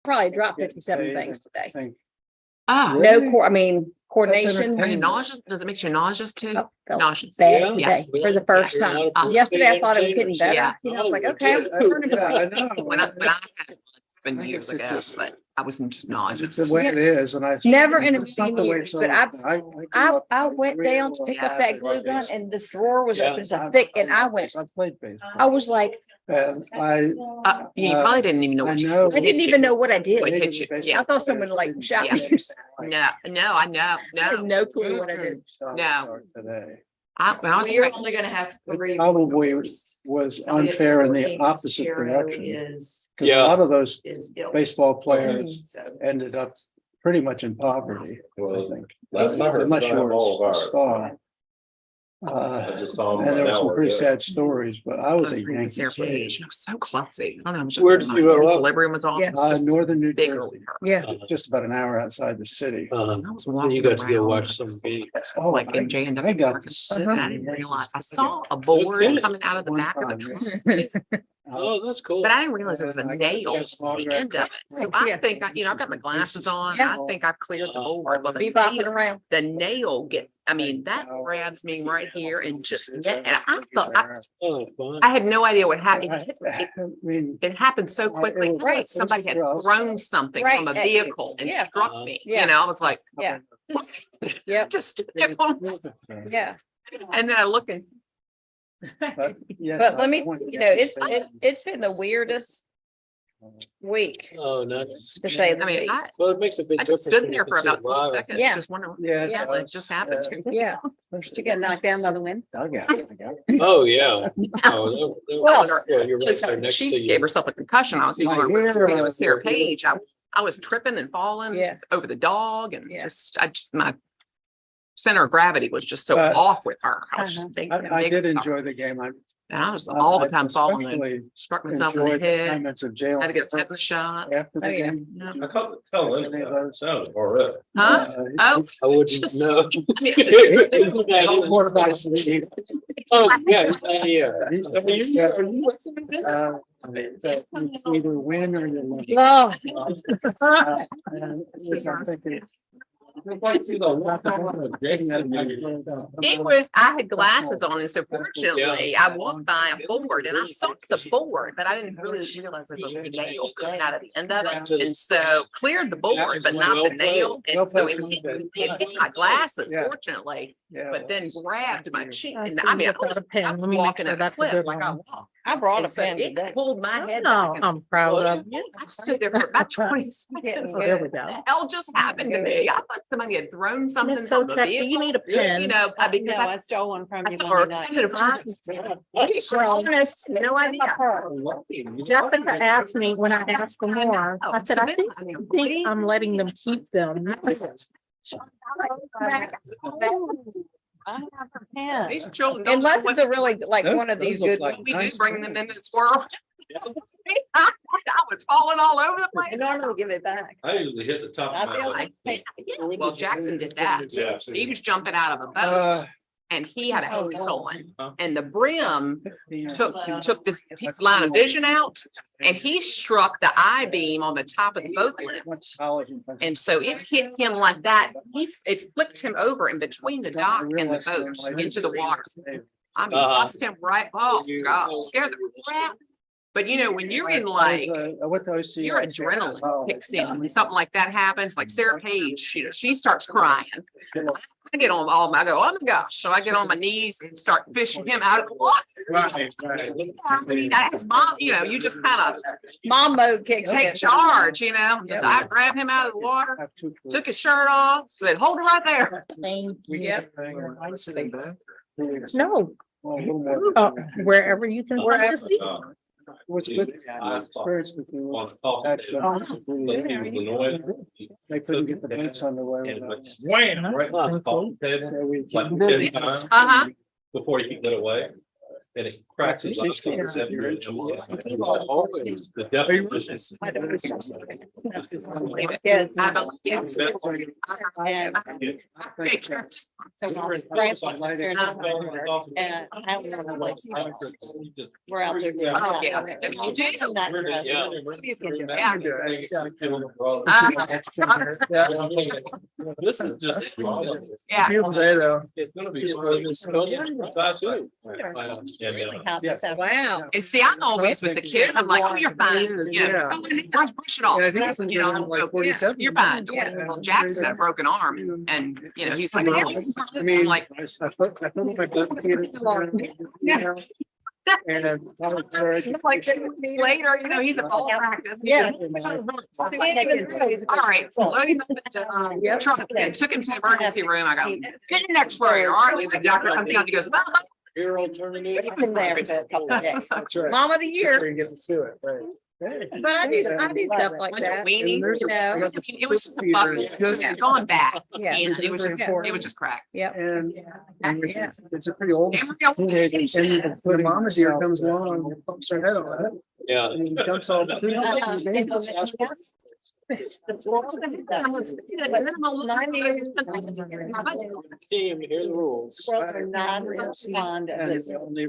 Probably dropped 57 things today. Ah, No, coordination. are you nauseous? Does it make you nauseous too? Oh, felt Nauseous. bad Yeah. today for the first time. Yesterday, I thought it was getting better. Yeah. I was like, okay, I'm turning around. When I had it been years ago, but I was just nauseous. The way it is, and I. Never in a It's not million the way years, it's but always been. I went down to pick up that glue gun and this drawer was Yeah. a thick, and I played baseball. I was like, And You probably didn't even know I what you know. I didn't even know what I did. What hit you? Yeah. I thought someone like shot Yeah. me. No, I know. I had No. no clue what I did. No. Today. When I was We're only gonna have It 3. probably was unfair in the opposite direction. Is 'Cause a lot of those ill. baseball players So ended up pretty much in poverty, I Well, think. last I heard, Unless we you don't have all of were a ours. star. I just saw them And there an were some hour pretty ago. sad stories, but I was a reading Yankees Sarah fan. Page. I was so klutzy. I don't know. I'm just- Where did you grow up? Equilibrium was off. Yeah. It's just Northern New bigger Jersey, with her. Yeah. just about an hour outside the city. I was So walking you got to go around, watch some games. Oh, like in J and W. I got Park, to sit and I in didn't the realize I races. saw a board Okay. coming out of the One back of the time, truck. Oh, that's cool. But I didn't realize there was a I got nail to at the end of it. So Yeah. I think, I've got my glasses on. Yeah. I think I've cleared the board. But Be bopping around. the nail that grabs me right here and just, and I thought, Oh, fun. I had no idea what happened. I mean, It happened so quickly. It was- Right, it was somebody had gross. thrown something from a Right. vehicle and Yeah. struck me. Yeah. I was like, Yeah. Yep. just, Yeah. and then I look and But yes, But let me, I wanted to it's been the weirdest week Oh, nice. to say the I mean, least. Well, it makes a big I difference. just stood when there you for can see about it 12 live. seconds, Yeah. just wondering. Yeah. Yeah, It just happened to me. Yeah. Did you get knocked down by the wind? Dugout. Oh, yeah. Oh, Well, yeah, you're right there next to She you. gave herself a concussion. I was My even hair, it was Sarah Page. I was tripping and falling Yeah. over the dog and Yeah. my center of gravity was just so But- off with her. I was just Uh-huh. thinking. I did enjoy the game. And I was all the time falling and especially struck myself in enjoyed the the head. comments of jail. Had to get a tetanus shot. After the Oh, yeah. game. Yeah. I can't tell anything about it. Sounded horrific. Huh? Oh, I wouldn't Just- know. I mean, More about it. Oh, yeah, yeah. Either win or you lose. Oh, And I'm thinking, It was, I had glasses on, and so fortunately, I walked by a board and I saw the board, but I didn't really realize there was a nail coming out of the end of it. And so cleared the board, but not the nail. And so it hit my glasses, Yeah. fortunately, yeah, but then grabbed my cheek. I And see I mean, you got a pen. I was Let me make walking sure at a that's a clip good like I one. walked. I brought a And so pen it today. pulled my head Oh, back. I'm proud of you. I stood there for about 20 seconds. So there we What go. the hell just happened to me? I thought somebody had thrown something It's so from the catchy. You vehicle. need a You pen. know, because No, I I stole one from I you. thought, Monday or night. something of honest, no idea. Jessica asked me when I asked for more, I said, I think I'm letting them keep them. I have her pen. These children don't know Unless what it's a really, like one of Those these look good like ones. we do, nice bring them pens. into this world. I was falling all over the I place. normally give it back. I usually hit the top I of feel my like- list. Well, Jackson did that. Yeah. He was jumping out of a boat Uh, and he had a helmet on Huh? and the brim took this line of vision out and he struck the I-beam on the top of the boat lip. And so it hit him like that. It flicked him over in between the dock and the boat into the water. I mean, bust him right. Oh, God, scared the crap. But you know, when you're in like, your adrenaline kicks in when something like that happens, like Sarah Page, she starts crying. I get on I go, oh my gosh. So I get on my knees and start fishing him out of the water. I mean, that's mom, you just kind of Mom mode kicks take in. charge, So I grabbed him out of the water, took his shirt off, said, hold it right there. Thank you. Yep. No, wherever you can find a seat. What's good experience with you. On top of it. They couldn't get the boots on the way. Wham! Right on top of it. So we- Like 10 times Uh-huh. before you can get away. And it cracks. it up. Always. The definition. Kids. I believe yes. And so my grandson's there now, and I don't know, like, we're out there. doing Oh, yeah. that. You do? I'm not interested. Yeah. You can do it. Yeah. This is just. Yeah. It's gonna be. Wow. And see, I'm always with the kids. I'm like, oh, you're fine. You know, Yeah. brush it off. Yeah, I think it's You know, like so, 47. you're fine. Yeah. Well, Jackson had a broken arm and, you know, he's like, I I'm mean, like, I thought my Yeah. And it's like 2 weeks later, you know, he's at ball practice. Yeah. All right. So load him up in the, truck and took him to the emergency room. I go, get in next way. All right. The doctor comes out, he goes, well, Your alternative. We've been there for a couple of days. That's right. Mom of the year. So you get to do it, right? Hey. But I do stuff like that. weenie. And there's a- You know. It was just a bucket. It had gone bad. Yeah. And it was just, Yeah. it was just cracked. Yep. And Yeah. it's a pretty old. And And the mama deer comes along and pumps her head on it. Yeah. And dumps all the food. Team, here's the rules. Squirrels are not fond of And this. it's only.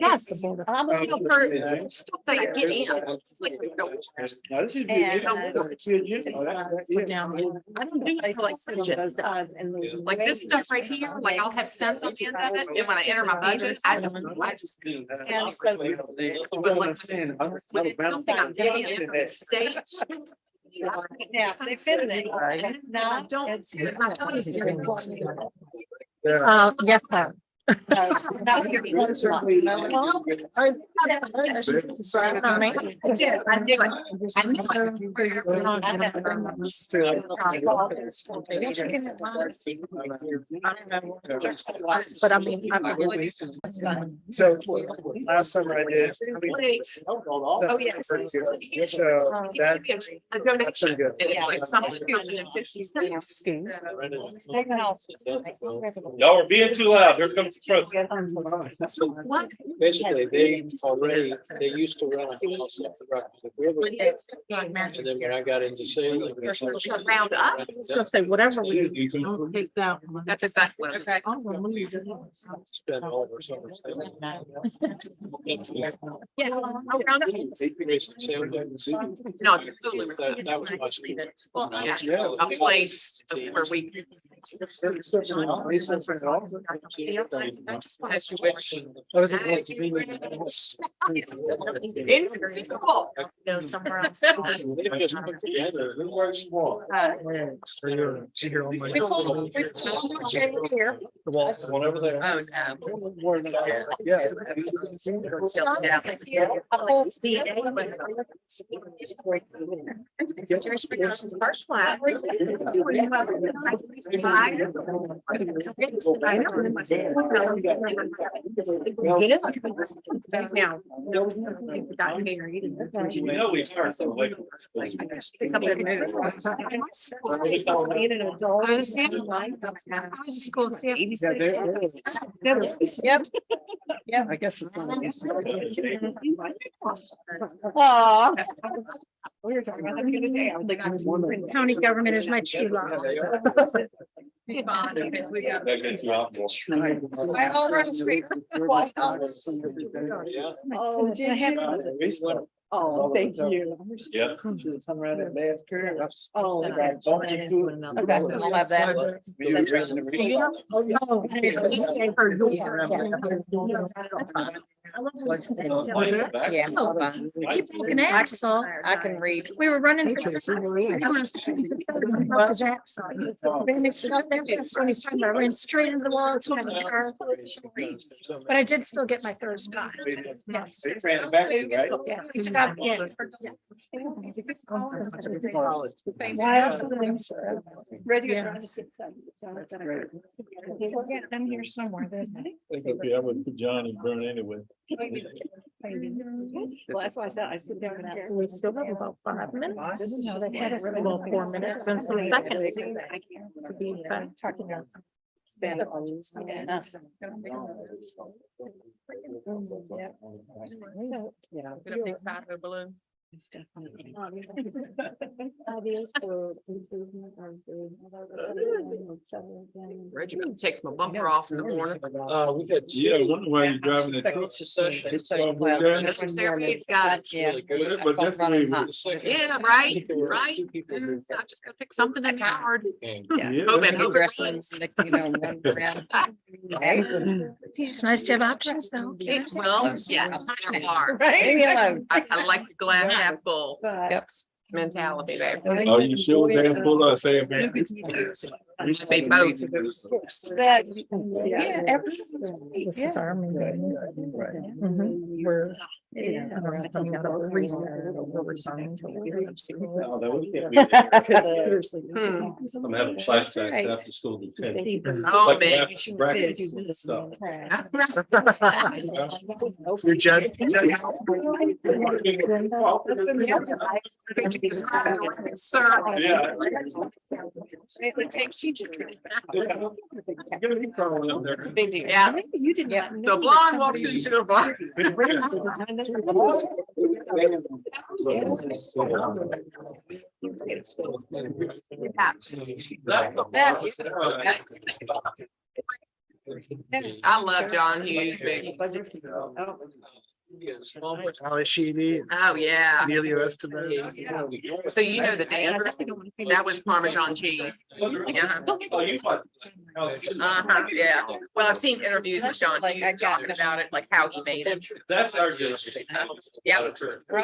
Yes. I'm a little hurt. Stuff that you get in. It's like, you know, And, I don't do it for like widgets. Like this stuff right here, like I'll have cents on the end of it, and when I enter my budget, I just. And so- But like, when it comes to I'm getting it from the state. Now, they've been there. I don't. It's- My twenties during. Yes, sir. Not here. I did. I knew it. I knew But I mean, So last summer I did. it. Oh, yes. So that, A donation. that's pretty good. And it's like something. Y'all are being too loud. Here comes the truck. What? Basically, they used to run a house up the Rockford River, and then when I got into sailing. Round up. I was gonna say, whatever we don't take that one. That's exactly what. Okay. Spent all of our summer sailing. Yeah. I'll round up. Racing sail down the city. No. That was my school. Yeah, a place where we. Inconceivable. Go somewhere else. They just put together, we were small. We pulled the chain here. The walls, one over there. Oh, Yeah. First flat. Now. You know, we start so late. Yep. I guess it's. Aw. We were talking about that the other day. I was like, I was wondering. County government is my true love. That gets you out more. I already speak. Yeah. Oh, did you? Oh, thank you. Yeah. Some around that last curve. Oh, Okay, I'll have that. Yeah. hold on. I can read. We were running. When he's talking about, I ran straight into the wall. To the car. But I did still get my third spot. Yes. They ran it back, right? Yeah. Good job, yeah. Ready Yeah. to sit. I'm here somewhere. I would put Johnny burn anyway. Well, that's why I said I sit down and. We still have about 5 minutes. No, they had us about 4 minutes and some seconds. To be talking about. It's been. Get a big fat air balloon. It's definitely. Ideas for improvement of Reggie takes my bumper off in the morning. We've had. Yeah, I wonder why you're driving that. It's secession. Sarah's got it. Yeah. But that's the way. Yeah, right, right. I just gotta pick something that's hard. Yeah. It's nice to have options though. Well, yes, there are. Leave me alone. I like the glass half full Yep. mentality there. Are you sure damn full of saying? They both. Yeah. This is our meeting. Mhm. We're coming out of recess. We're starting to- I'm having flashbacks after school. to 10. Oh, Like man. after breakfast. So, Your judge. Sir. yeah. Big deal. Yeah, You did Yeah. not. so blonde walks into the bar. I love John Hughes, baby. Oh, yeah. So you know the dance, that was Parmesan cheese. Yeah. Uh-huh, yeah. Well, I've seen interviews with John Hughes talking about it, like how he made it. That's our dish. Yeah.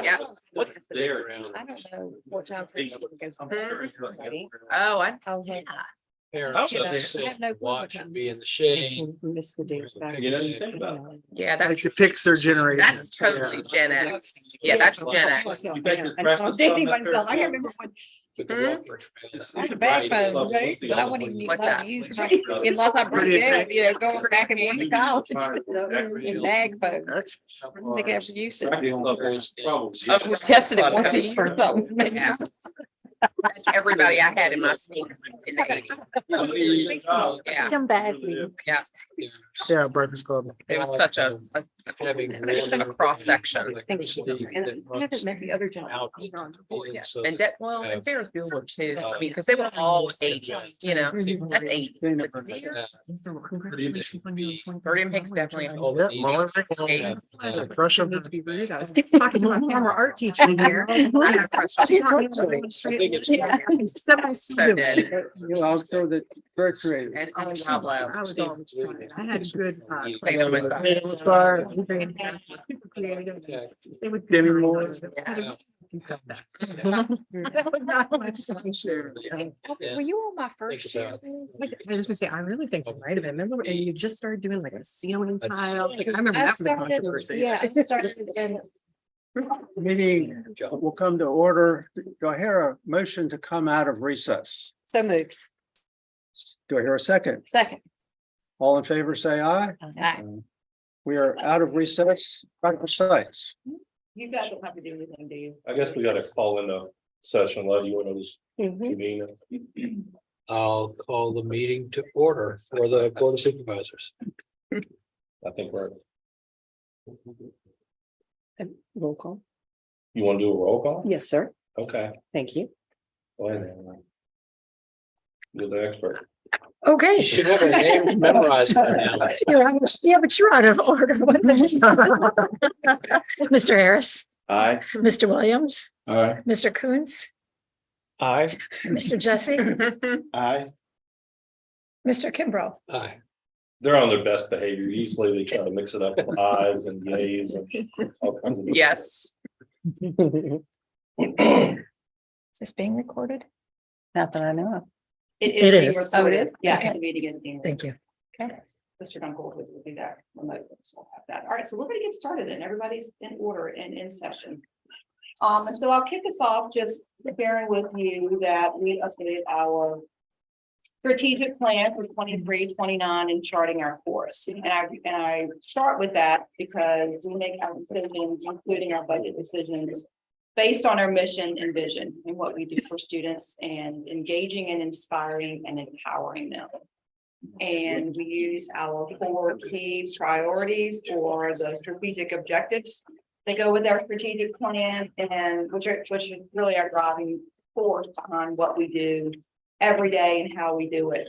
Yeah. What's there? I don't know what time. Oh, Okay. Parents You know, they say, I have no clue watch what and be in the shade. Miss the dates back. You know, you think about it. yeah, Like the that's, Pixar generation. that's totally Gen X. Yeah, that's Gen X. You think your breakfast on that myself. I fair? remember when. I had a bag phone, but I wouldn't even What's know how that? to use it. Unless I brought it, you know, going back and forth to college. In bag phone. I didn't think I ever used it. Oh, we tested it once a year or something. Yeah. That's everybody I had in my school in the 80s. Yeah, Come back. yeah. Yeah, Breakfast Club. It was such a cross section. And I haven't met the other gentleman. And that, well, and Ferrisville were too. I mean, because they were all ages, you know, that's 80. Bird Pick's definitely. Crush them. Talking to my former art teacher here. I had a crush on him. So did. You also the very creative. And Pablo. I was always trying. I had a good. Say no more. Super creative. They would. Demi Moore. That was not much. Were you on my first year? I was gonna say, I really think it might have been. Remember, and you just started doing like a ceiling tile. Like, I remember I that was the started, controversy. yeah, I started in Meeting will come to order. Do I hear a motion to come out of recess? So moved. Do I hear a second? Second. All in favor, say aye. Aye. We are out of recess. Back to sites. You guys don't have to do anything, do you? I guess we gotta call in a session, let you want to just convene it. I'll call the meeting to order for the Board of Supervisors. I think we're, Roll call. you want to do a roll call? Yes, sir. Okay. Thank you. Go ahead. You're the expert. Okay. You should have our names memorized by now. Yeah, but you're out of order. Mr. Harris, Aye. Mr. Williams, Aye. Mr. Coons, Aye. Mr. Jesse, Aye. Mr. Kimbrough. Aye. They're on their best behavior. Usually they try to mix it up with ayes and yays and all kinds of. Yes. Is this being recorded? Not that I know of. It is. Oh, it is? Yes, Okay. the meeting is being. Thank you. Okay. Mr. Dunkel will do that remotely, so I'll have that. All right, so we're gonna get started and everybody's in order and in session. And so I'll kick us off just sharing with you that we updated our strategic plan for 23-29 and charting our course. And I start with that because we make our decisions, including our budget decisions, based on our mission and vision and what we do for students and engaging and inspiring and empowering them. And we use our 4 key priorities or the strategic objectives. They go with our strategic plan and which is really our driving force behind what we do every day and how we do it.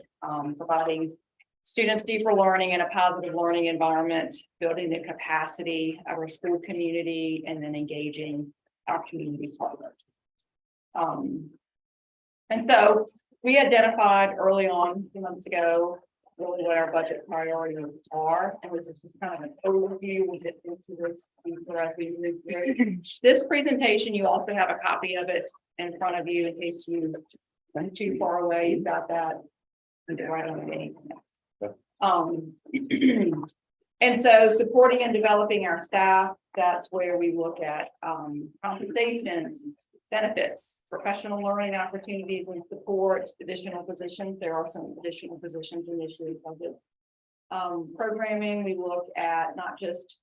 Providing students deeper learning in a positive learning environment, building the capacity of our school community, and then engaging our community partners. And so we identified early on, a few months ago, really what our budget priorities are, and this is just kind of an overview. We'll get into this deeper as we move through. This presentation, you also have a copy of it in front of you in case you went too far away. You've got that right on the and so supporting and developing our staff, that's where we look at compensation, benefits, professional learning opportunities and support, additional positions. There are some additional positions initially funded. Programming, we look at not just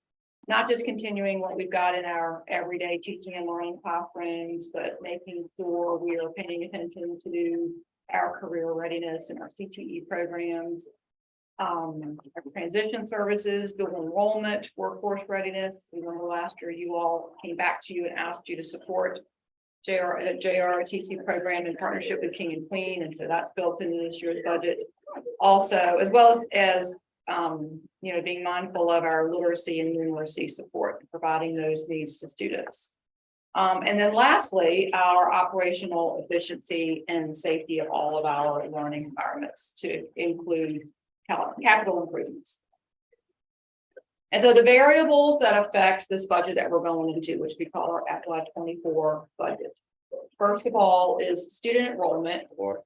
continuing what we've got in our everyday teaching and learning classrooms, but making sure we are paying attention to our career readiness and our CTE programs. Our transition services, dual enrollment, workforce readiness. Remember last year you all came back to you and asked you to support JROTC program in partnership with King and Queen, and so that's built into this year's budget. Also, as well as being mindful of our literacy and numeracy support, providing those needs to students. And then lastly, our operational efficiency and safety of all of our learning environments to include capital improvements. And so the variables that affect this budget that we're going into, which we call our FY24 budget. First of all is student enrollment or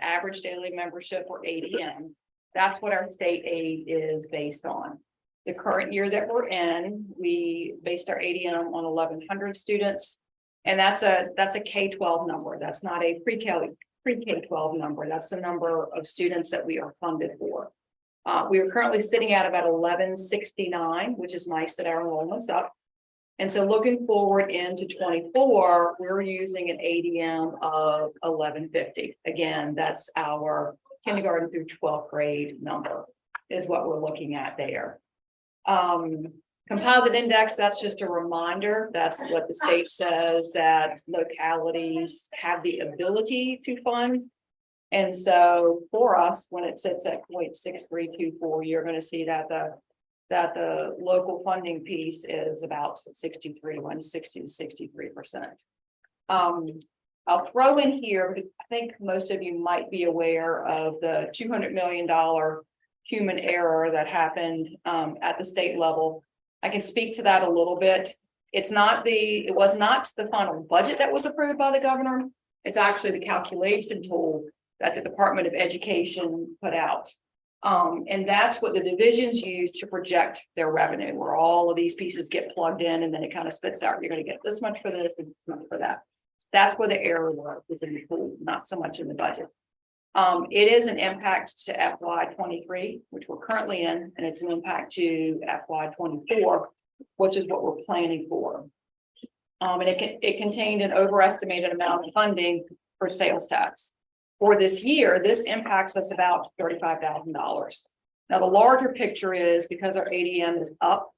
average daily membership or ADM. That's what our state aid is based on. The current year that we're in, we based our ADM on 1,100 students. And that's a K-12 number. That's not a pre-K-12 number. That's the number of students that we are funded for. We are currently sitting at about 1169, which is nice that our enrollment's up. And so looking forward into 24, we're using an ADM of 1150. Again, that's our kindergarten through 12th grade number is what we're looking at there. Composite index, that's just a reminder. That's what the state says that localities have the ability to fund. And so for us, when it sits at 0.6324, you're going to see that the local funding piece is about 60 to 63%. I'll throw in here, because I think most of you might be aware of the $200 million human error that happened at the state level. I can speak to that a little bit. It was not the final budget that was approved by the governor. It's actually the calculation tool that the Department of Education put out. And that's what the divisions use to project their revenue, where all of these pieces get plugged in and then it kind of spits out. You're going to get this much for this and this much for that. That's where the error was within the pool, not so much in the budget. It is an impact to FY23, which we're currently in, and it's an impact to FY24, which is what we're planning for. And it contained an overestimated amount of funding for sales tax. For this year, this impacts us about $35,000. Now, the larger picture is because our ADM is up,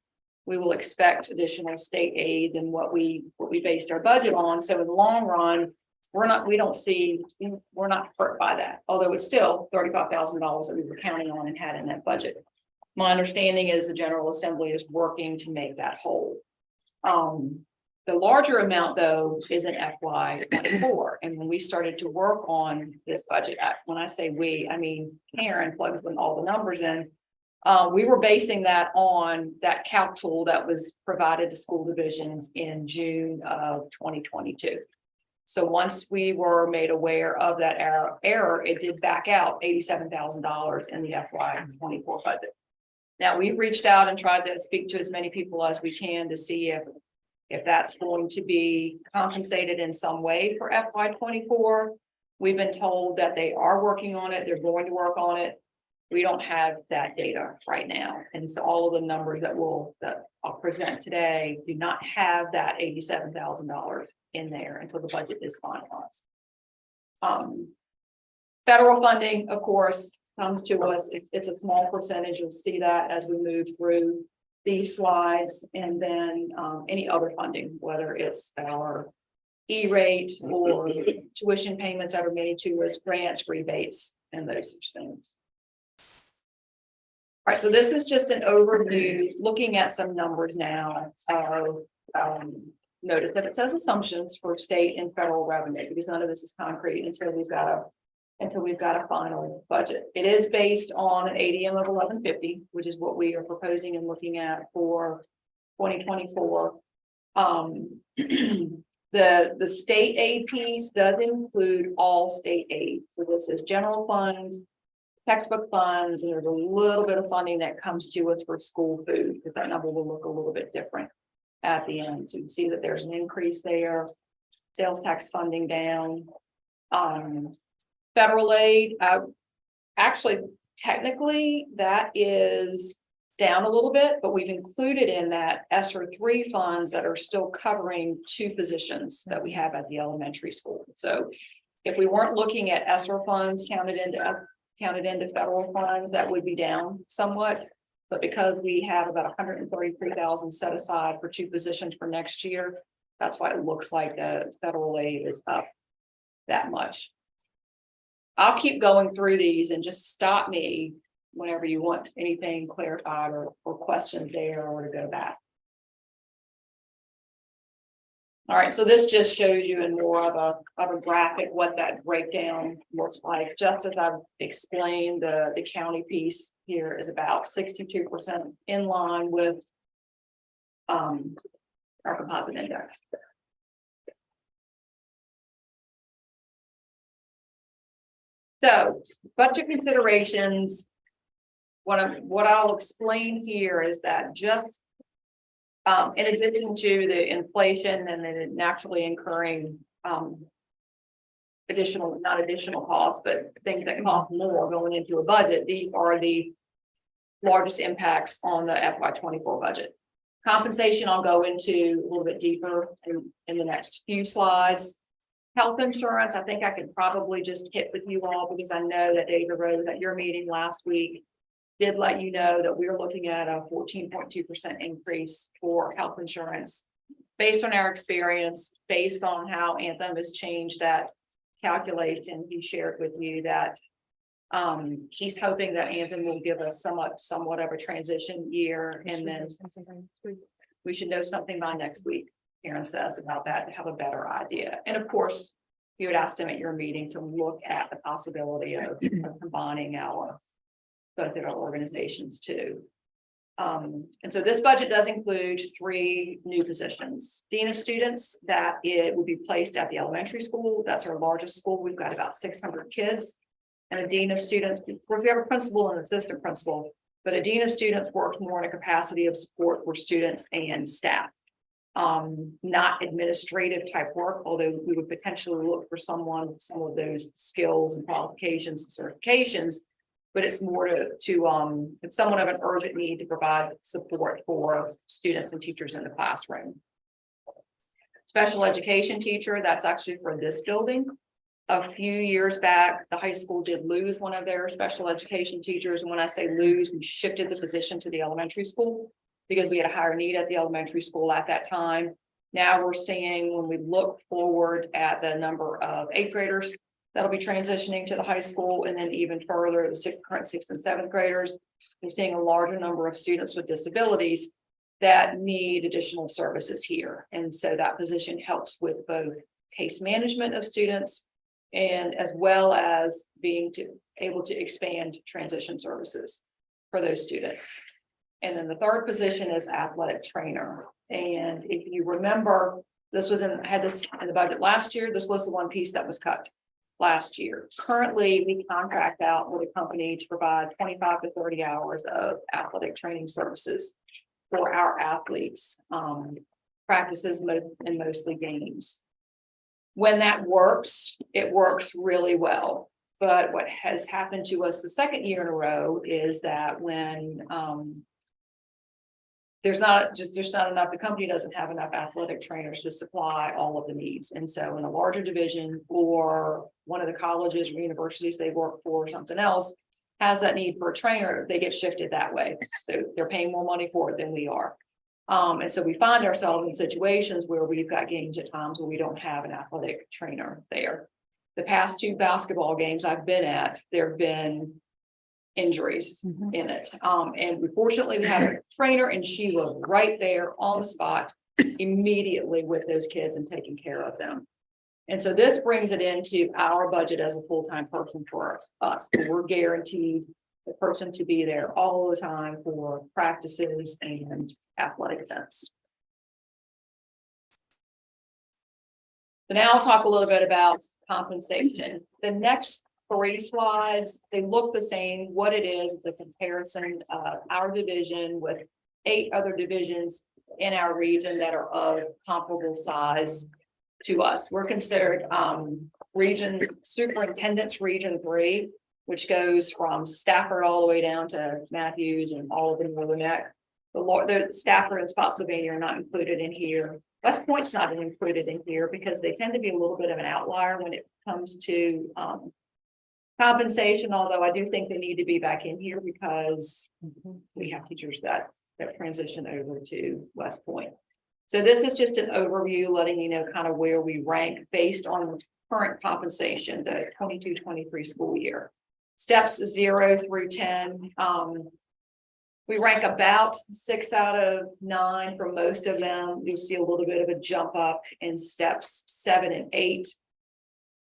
we will expect additional state aid than what we based our budget on. So in the long run, we're not hurt by that, although it's still $35,000 that we were counting on and had in that budget. My understanding is the General Assembly is working to make that whole. The larger amount, though, is in FY24. And when we started to work on this budget, when I say we, I mean Karen plugs in all the numbers in. We were basing that on that calc tool that was provided to school divisions in June of 2022. So once we were made aware of that error, it did back out $87,000 in the FY24 budget. Now, we've reached out and tried to speak to as many people as we can to see if that's going to be compensated in some way for FY24. We've been told that they are working on it. They're going to work on it. We don't have that data right now. And so all of the numbers that I'll present today do not have that $87,000 in there until the budget is finalized. Federal funding, of course, comes to us. It's a small percentage. You'll see that as we move through these slides, and then any other funding, whether it's our E-rate or tuition payments that are made to us, grants, rebates, and those such things. All right, so this is just an overview, looking at some numbers now. Notice that it says assumptions for state and federal revenue, because none of this is concrete until we've got a final budget. It is based on an ADM of 1150, which is what we are proposing and looking at for 2024. The state aid piece does include all state aid. So this is general fund, textbook funds, and there's a little bit of funding that comes to us for school food, because that number will look a little bit different at the end. So you see that there's an increase there. Sales tax funding down. Federal aid, actually, technically, that is down a little bit, but we've included in that ESSER 3 funds that are still covering 2 positions that we have at the elementary school. So if we weren't looking at ESSER funds counted into federal funds, that would be down somewhat. But because we have about 133,000 set aside for 2 positions for next year, that's why it looks like the federal aid is up that much. I'll keep going through these and just stop me whenever you want anything clarified or questions there, or to go back. All right, so this just shows you in more of a graphic what that breakdown looks like. Just as I've explained, the county piece here is about 62% in line with our composite index. So, budget considerations. What I'll explain here is that just in addition to the inflation and then naturally incurring not additional costs, but things that cost more going into a budget, these are the largest impacts on the FY24 budget. Compensation, I'll go into a little bit deeper in the next few slides. Health insurance, I think I could probably just hit with you all, because I know that David Rose at your meeting last week did let you know that we're looking at a 14.2% increase for health insurance based on our experience, based on how Anthem has changed that calculation. He shared with you that he's hoping that Anthem will give us somewhat of a transition year, and then we should know something by next week, Aaron says, about that to have a better idea. And of course, you had asked him at your meeting to look at the possibility of combining both of our organizations too. And so this budget does include 3 new positions. Dean of Students, that it would be placed at the elementary school. That's our largest school. We've got about 600 kids. And a Dean of Students, of course, we have a principal and assistant principal, but a Dean of Students works more in a capacity of support for students and staff. Not administrative type work, although we would potentially look for someone with some of those skills and qualifications and certifications, but it's more it's somewhat of an urgent need to provide support for students and teachers in the classroom. Special education teacher, that's actually for this building. A few years back, the high school did lose one of their special education teachers. And when I say lose, we shifted the position to the elementary school because we had a higher need at the elementary school at that time. Now we're seeing, when we look forward at the number of 8th graders that'll be transitioning to the high school, and then even further, the current 6th and 7th graders, we're seeing a larger number of students with disabilities that need additional services here. And so that position helps with both case management of students and as well as being able to expand transition services for those students. And then the 3rd position is athletic trainer. And if you remember, this was had this in the budget last year. This was the one piece that was cut last year. Currently, we contract out with a company to provide 25 to 30 hours of athletic training services for our athletes, practices and mostly games. When that works, it works really well. But what has happened to us the 2nd year in a row is that when there's not enough, the company doesn't have enough athletic trainers to supply all of the needs. And so in a larger division or one of the colleges or universities they work for or something else, has that need for a trainer, they get shifted that way. So they're paying more money for it than we are. And so we find ourselves in situations where we've got games at times where we don't have an athletic trainer there. The past 2 basketball games I've been at, there have been injuries in it. And fortunately we had a trainer and she was right there on the spot immediately with those kids and taking care of them. And so this brings it into our budget as a full-time person for us. We're guaranteed the person to be there all the time for practices and athletic events. So now I'll talk a little bit about compensation. The next 3 slides, they look the same. What it is a comparison of our division with 8 other divisions in our region that are of comparable size to us. We're considered region superintendent's region 3, which goes from Stafford all the way down to Matthews and all of the Northern Neck. The Stafford and Spotsylvania are not included in here. West Point's not included in here because they tend to be a little bit of an outlier when it comes to compensation, although I do think they need to be back in here because we have teachers that transition over to West Point. So this is just an overview, letting you know kind of where we rank based on current compensation, the 22-23 school year. Steps 0 through 10. We rank about 6 out of 9 for most of them. You'll see a little bit of a jump up in steps 7 and 8.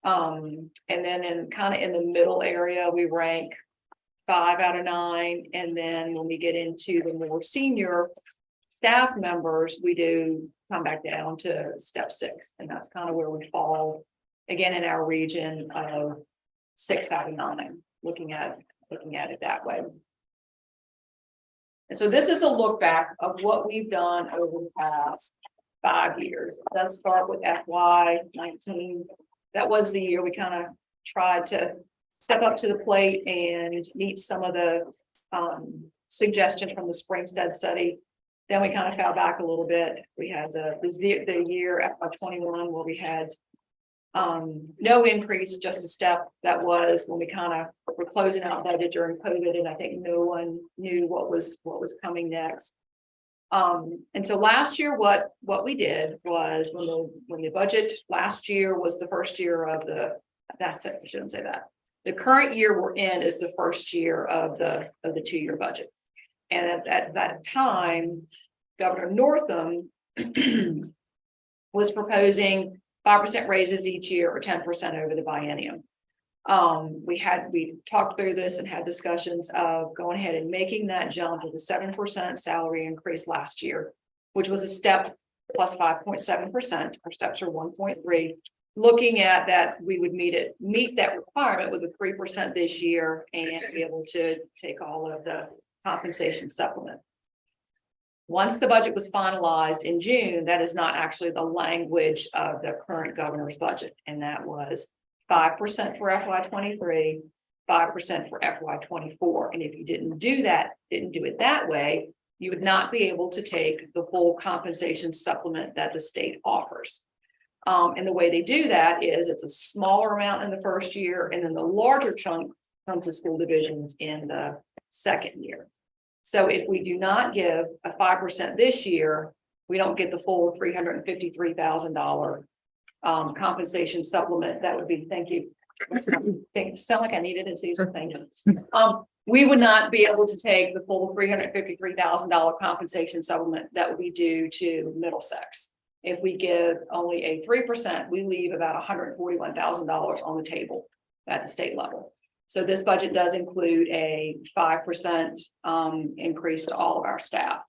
And then in kind of in the middle area, we rank 5 out of 9. And then when we get into the more senior staff members, we do come back down to step 6. And that's kind of where we fall again in our region of 6 out of 9, looking at it that way. And so this is a look back of what we've done over the past 5 years. Let's start with FY19. That was the year we kind of tried to step up to the plate and meet some of the suggestions from the Springstead study. Then we kind of fell back a little bit. We had the year FY21 where we had no increase, just a step. That was when we kind of were closing out budget during COVID, and I think no one knew what was coming next. And so last year, what we did was when the budget last year was the first year of I shouldn't say that. The current year we're in is the first year of the 2-year budget. And at that time, Governor Northam was proposing 5% raises each year or 10% over the biennium. We talked through this and had discussions of going ahead and making that jump with a 7% salary increase last year, which was a step plus 5.7%. Our steps are 1.3. Looking at that, we would meet that requirement with a 3% this year and be able to take all of the compensation supplement. Once the budget was finalized in June, that is not actually the language of the current governor's budget, and that was 5% for FY23, 5% for FY24. And if you didn't do it that way, you would not be able to take the full compensation supplement that the state offers. And the way they do that is it's a smaller amount in the first year, and then the larger chunk comes to school divisions in the second year. So if we do not give a 5% this year, we don't get the full $353,000 compensation supplement. That would be, thank you. Sound like I needed it, Caesar. Thank you. We would not be able to take the full $353,000 compensation supplement that would be due to Middlesex. If we give only a 3%, we leave about $141,000 on the table at the state level. So this budget does include a 5% increase to all of our staff.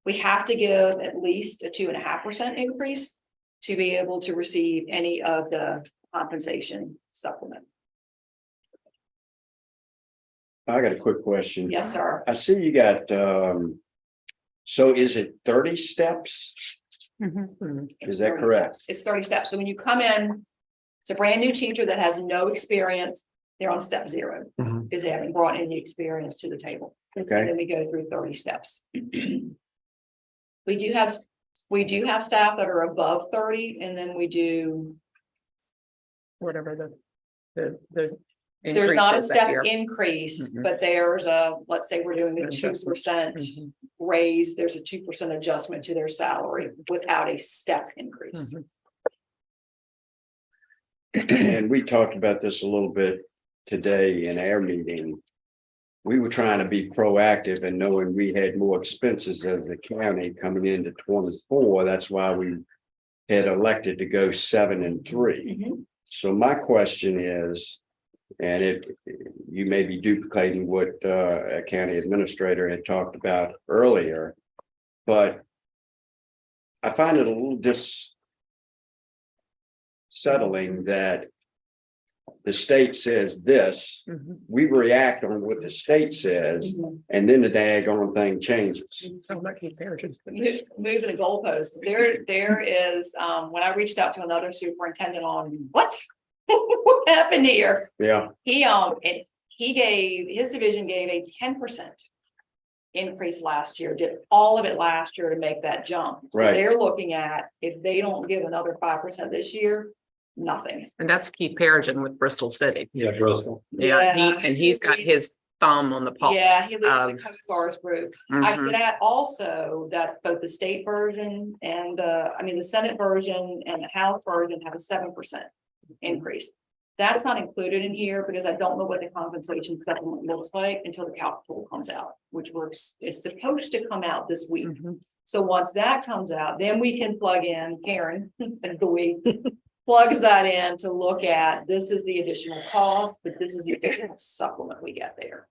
We have to give at least a 2.5% increase to be able to receive any of the compensation supplement. I got a quick question. Yes, sir. I see you got, so is it 30 steps? Is that correct? It's 30 steps. So when you come in, it's a brand new teacher that has no experience. They're on step 0 because they haven't brought any experience to the table. Okay. And then we go through 30 steps. We do have staff that are above 30, and then we do Whatever the There's not a increases that step year. increase, Mhm. but there's a, let's say we're doing a 2% Mhm. raise, there's a 2% adjustment to their salary without a step increase. Mhm. And we talked about this a little bit today in our meeting. We were trying to be proactive and knowing we had more expenses as a county coming into 24. That's why we had elected to go 7 and 3. Mhm. So my question is, and you may be duplicating what a county administrator had talked about earlier, but I find it a little settling that the state says this, Mhm. we react on what the state says, Mhm. and then the daggone thing changes. Oh, that keeps parenting. Moving the goalpost. There is, when I reached out to another superintendent on what? What happened here? Yeah, His division gave a 10% increase last year, did all of it last year to make that jump. So Right. they're looking at, if they don't give another 5% this year, nothing. And that's Keith Perigin with Bristol City. Yeah, Bristol. Yeah, Yeah. and he's got his thumb on the pulse. Yeah, he leads of- the co-stars group. I Mhm. should add also that both the state version and the Senate version and the House version have a 7% increase. That's not included in here because I don't know what the compensation supplement looks like until the calculator comes out, which is supposed to come out this week. Mhm. So once that comes out, then we can plug in Karen, and we plugs that in to look at, this is the additional cost, but this is the additional supplement we get there.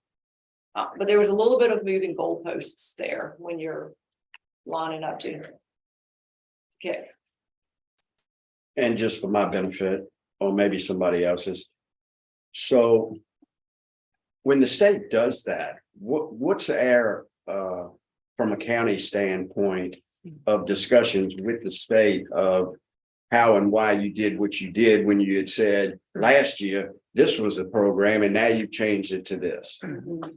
But there was a little bit of moving goalposts there when you're lining up to kick. and just for my benefit, or maybe somebody else's. So when the state does that, what's our from a county standpoint of discussions with the state of how and why you did what you did when you had said last year, this was a program and now you've changed it to this?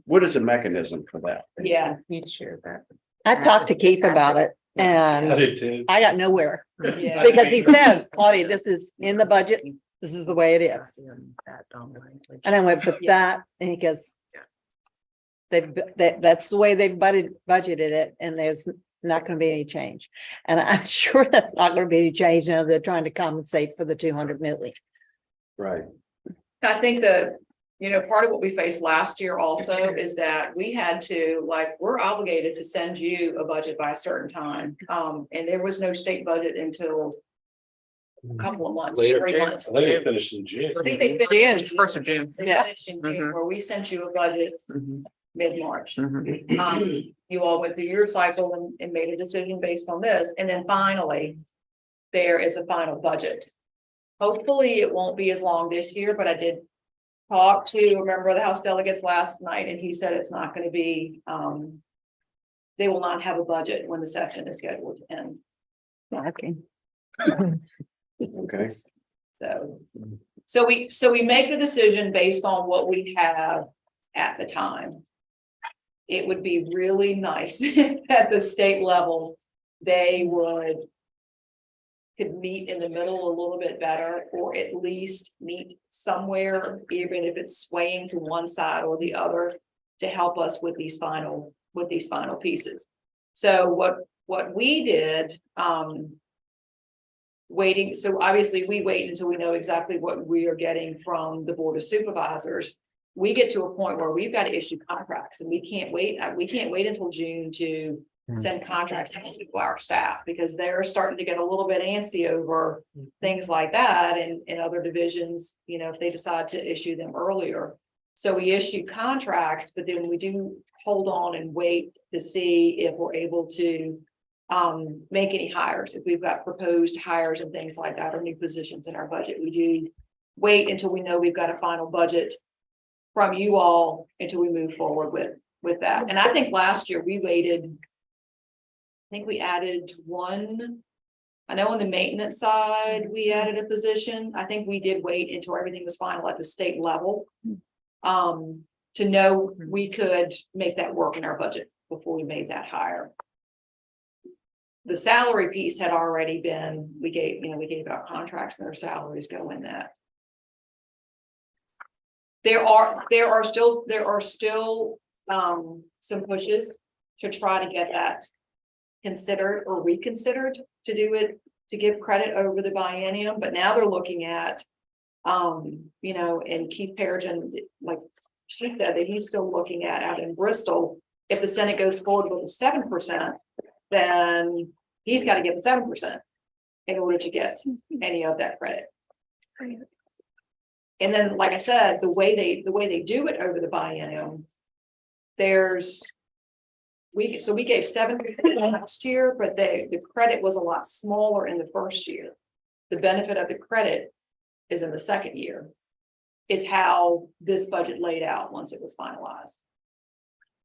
What is the mechanism for that? Yeah, You'd share that. I talked to Keith about it I and did too. I got nowhere yeah. because he said, Claudia, this is in the budget. This is the way it is. And I went, but that, and he goes, that's the way they've budgeted it and there's not going to be any change. And I'm sure that's not going to be any change. You know, they're trying to compensate for the 200 million. Right. I think part of what we faced last year also is that we had to, we're obligated to send you a budget by a certain time. And there was no state budget until a couple of months, Later, 3 June. months. I think it finished in June. I think they finished in First of June. They Yeah. finished in June, Mhm. where we sent you a budget Mhm. mid-March. Mhm. You all went through your cycle and made a decision based on this, and then finally, there is a final budget. Hopefully, it won't be as long this year, but I did talk to a member of the House delegates last night, and he said it's not gonna be, they will not have a budget when the session is scheduled to end, Okay. Okay. so we make the decision based on what we have at the time. It would be really nice at the state level, they could meet in the middle a little bit better, or at least meet somewhere, even if it's swaying to one side or the other, to help us with these final pieces. So what we did, waiting, so obviously we wait until we know exactly what we are getting from the Board of Supervisors. We get to a point where we've got to issue contracts and we can't wait until June to send contracts to our staff, because they're starting to get a little bit antsy over things like that and in other divisions, if they decide to issue them earlier. So we issue contracts, but then we do hold on and wait to see if we're able to make any hires. If we've got proposed hires and things like that, or new positions in our budget, we do wait until we know we've got a final budget from you all until we move forward with that. And I think last year we waited, I think we added one. I know on the maintenance side, we added a position. I think we did wait until everything was final at the state level. To know we could make that work in our budget before we made that hire. The salary piece had already been, we gave out contracts and their salaries go in that. There are still some pushes to try to get that considered or reconsidered to do it, to give credit over the biennium, but now they're looking at, you know, and Keith Perigin, like she said, that he's still looking at out in Bristol, if the Senate goes forward with a 7%, then he's got to give 7% in order to get any of that credit. And then, like I said, the way they do it over the biennium, we gave 7% last year, but the credit was a lot smaller in the first year. The benefit of the credit is in the second year, is how this budget laid out once it was finalized.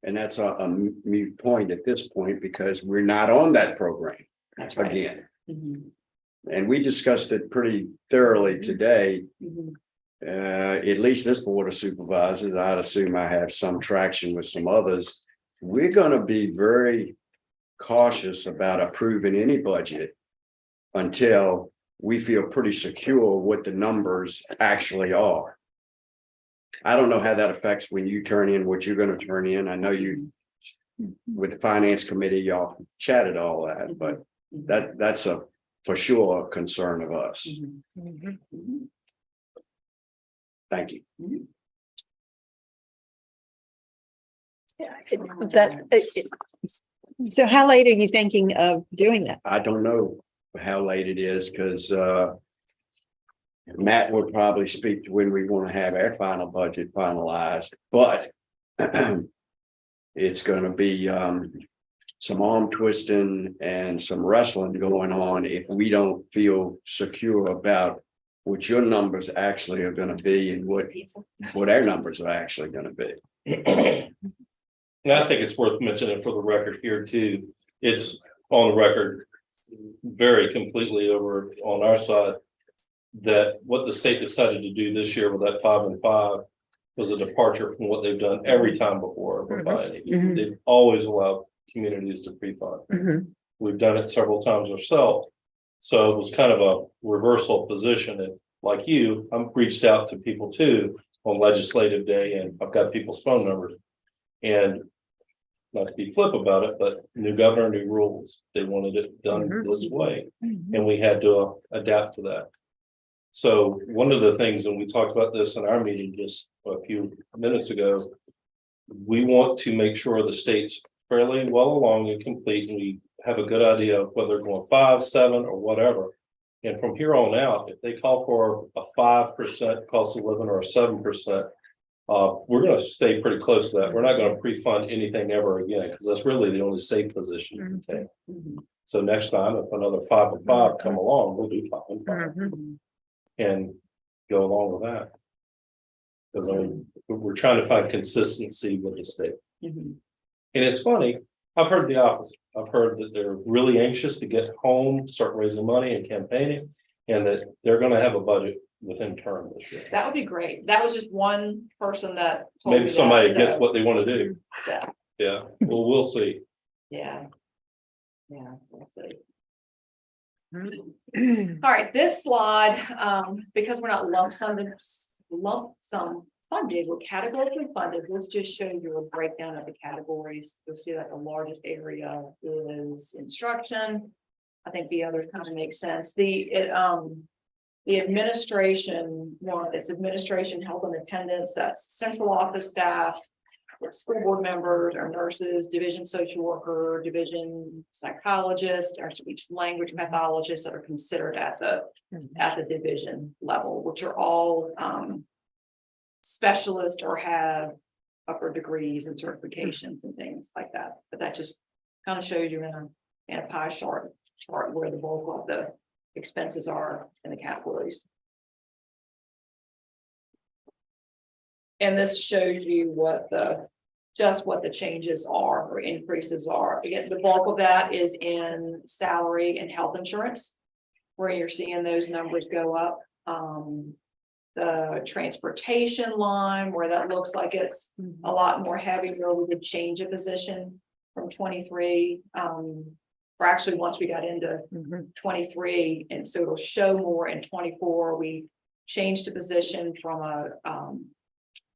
And that's a moot point at this point because we're not on that program That's right. again. Mhm. And we discussed it pretty thoroughly today. Mhm. At least this board of supervisors, I'd assume I have some traction with some others. We're gonna be very cautious about approving any budget until we feel pretty secure what the numbers actually are. I don't know how that affects when you turn in what you're gonna turn in. I know you, with the finance committee, y'all chatted all that, but that's a for sure a concern of us. Thank you. So how late are you thinking of doing that? I don't know how late it is because Matt would probably speak to when we want to have our final budget finalized, but it's going to be some arm twisting and some wrestling going on if we don't feel secure about what your numbers actually are going to be and what our numbers are actually going to be. And I think it's worth mentioning for the record here too. It's on the record very completely over on our side that what the state decided to do this year with that 5 and 5 was a departure from what they've done every time before. They've always allowed communities to pre-fund. We've done it several times ourselves. So it was kind of a reversal position. And like you, I've reached out to people too on legislative day, and I've got people's phone numbers. And not to be flip about it, but new governor, new rules. They wanted it done this way, and we had to adapt to that. So one of the things, and we talked about this in our meeting just a few minutes ago, we want to make sure the state's fairly well along and complete, and we have a good idea of whether they're going 5, 7, or whatever. And from here on out, if they call for a 5% cost of living or a 7%, we're going to stay pretty close to that. We're not going to pre-fund anything ever again, because that's really the only safe position you can take. So next time, if another 5 and 5 come along, we'll do 5 and 5 and go along with that. Because I mean, we're trying to find consistency with the state. And it's funny, I've heard the opposite. I've heard that they're really anxious to get home, start raising money and campaigning, and that they're going to have a budget within term this year. That would be great. That was just one person that told Maybe me somebody that, gets so, what they want to do. yeah. Yeah, well, we'll see. Yeah. We'll see. All right, this slide, because we're not lump sum funded, we're categorically funded. Let's just show you a breakdown of the categories. You'll see that the largest area is instruction. I think the others kind of make sense. The administration, it's administration, health and attendance, that's central office staff, school board members, our nurses, division social worker, division psychologist, our speech language pathologists that are considered at the division level, which are all specialists or have upper degrees and certifications and things like that. But that just kind of shows you in a pie chart where the bulk of the expenses are in the categories. And this shows you what the changes are or increases are. Again, the bulk of that is in salary and health insurance, where you're seeing those numbers go up. The transportation line, where that looks like it's a lot more heavy, where we did change a position from 23. Or actually, once we got into 23, and so it'll show more in 24. We changed a position from a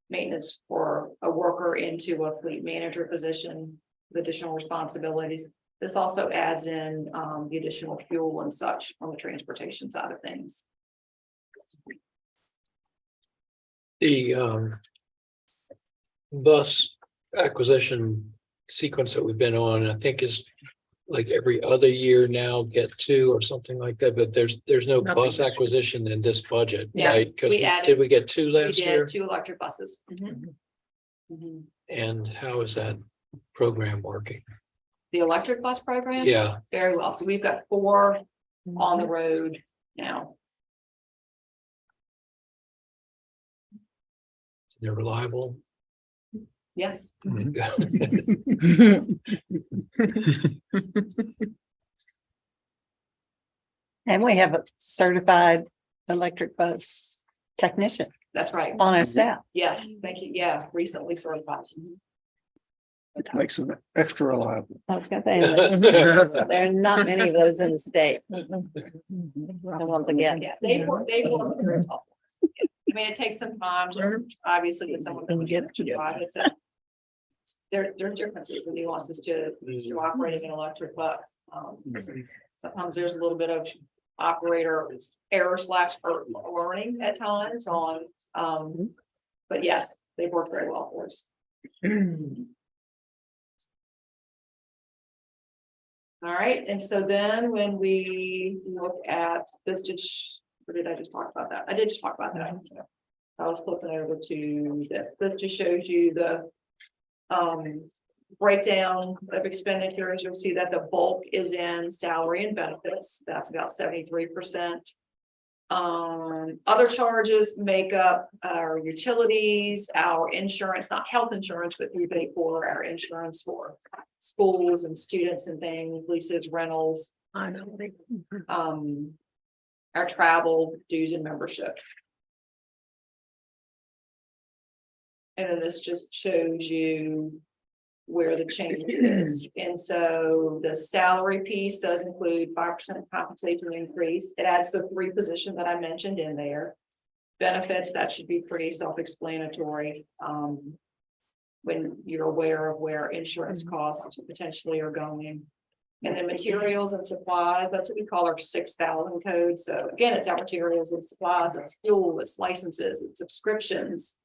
maintenance for a worker into a fleet manager position with additional responsibilities. This also adds in the additional fuel and such on the transportation side of things. The bus acquisition sequence that we've been on, I think is like every other year now get two or something like that, but there's no Nothing bus this year. acquisition in this budget, Yeah, right? Because we added- did we get two We last year? did 2 electric buses. Mhm. And how is that program working? The electric bus program? Yeah, Very well. So we've got 4 on the road now. they're reliable. Yes. And we have a certified electric bus technician That's right. on our staff. Yes, thank you. Yeah, recently certified. It makes them extra reliable. I was gonna say, there are not many of those in the state. And once again, Yeah, they work very tough. I mean, it takes some time, obviously, with someone that get to drive it. There are differences and nuances to operating an electric bus. Sometimes there's a little bit of operator error / learning at times on, but yes, they've worked very well for us. All right, and so then when we look at this, or did I just talk about that? I did just talk about that. I was flipping over to this. This just shows you the breakdown of expenditures. You'll see that the bulk is in salary and benefits. That's about 73%. Other charges make up our utilities, our insurance, not health insurance, but we pay for our insurance for schools and students and things, leases, rentals. I know. Our travel dues and membership. And then this just shows you where the change is. And so the salary piece does include 5% compensation increase. It adds the 3 positions that I mentioned in there. Benefits, that should be pretty self-explanatory. When you're aware of where insurance costs potentially are going. And then materials and supplies, that's what we call our 6,000 code. So again, it's our materials and supplies, it's fuel, it's licenses, it's subscriptions.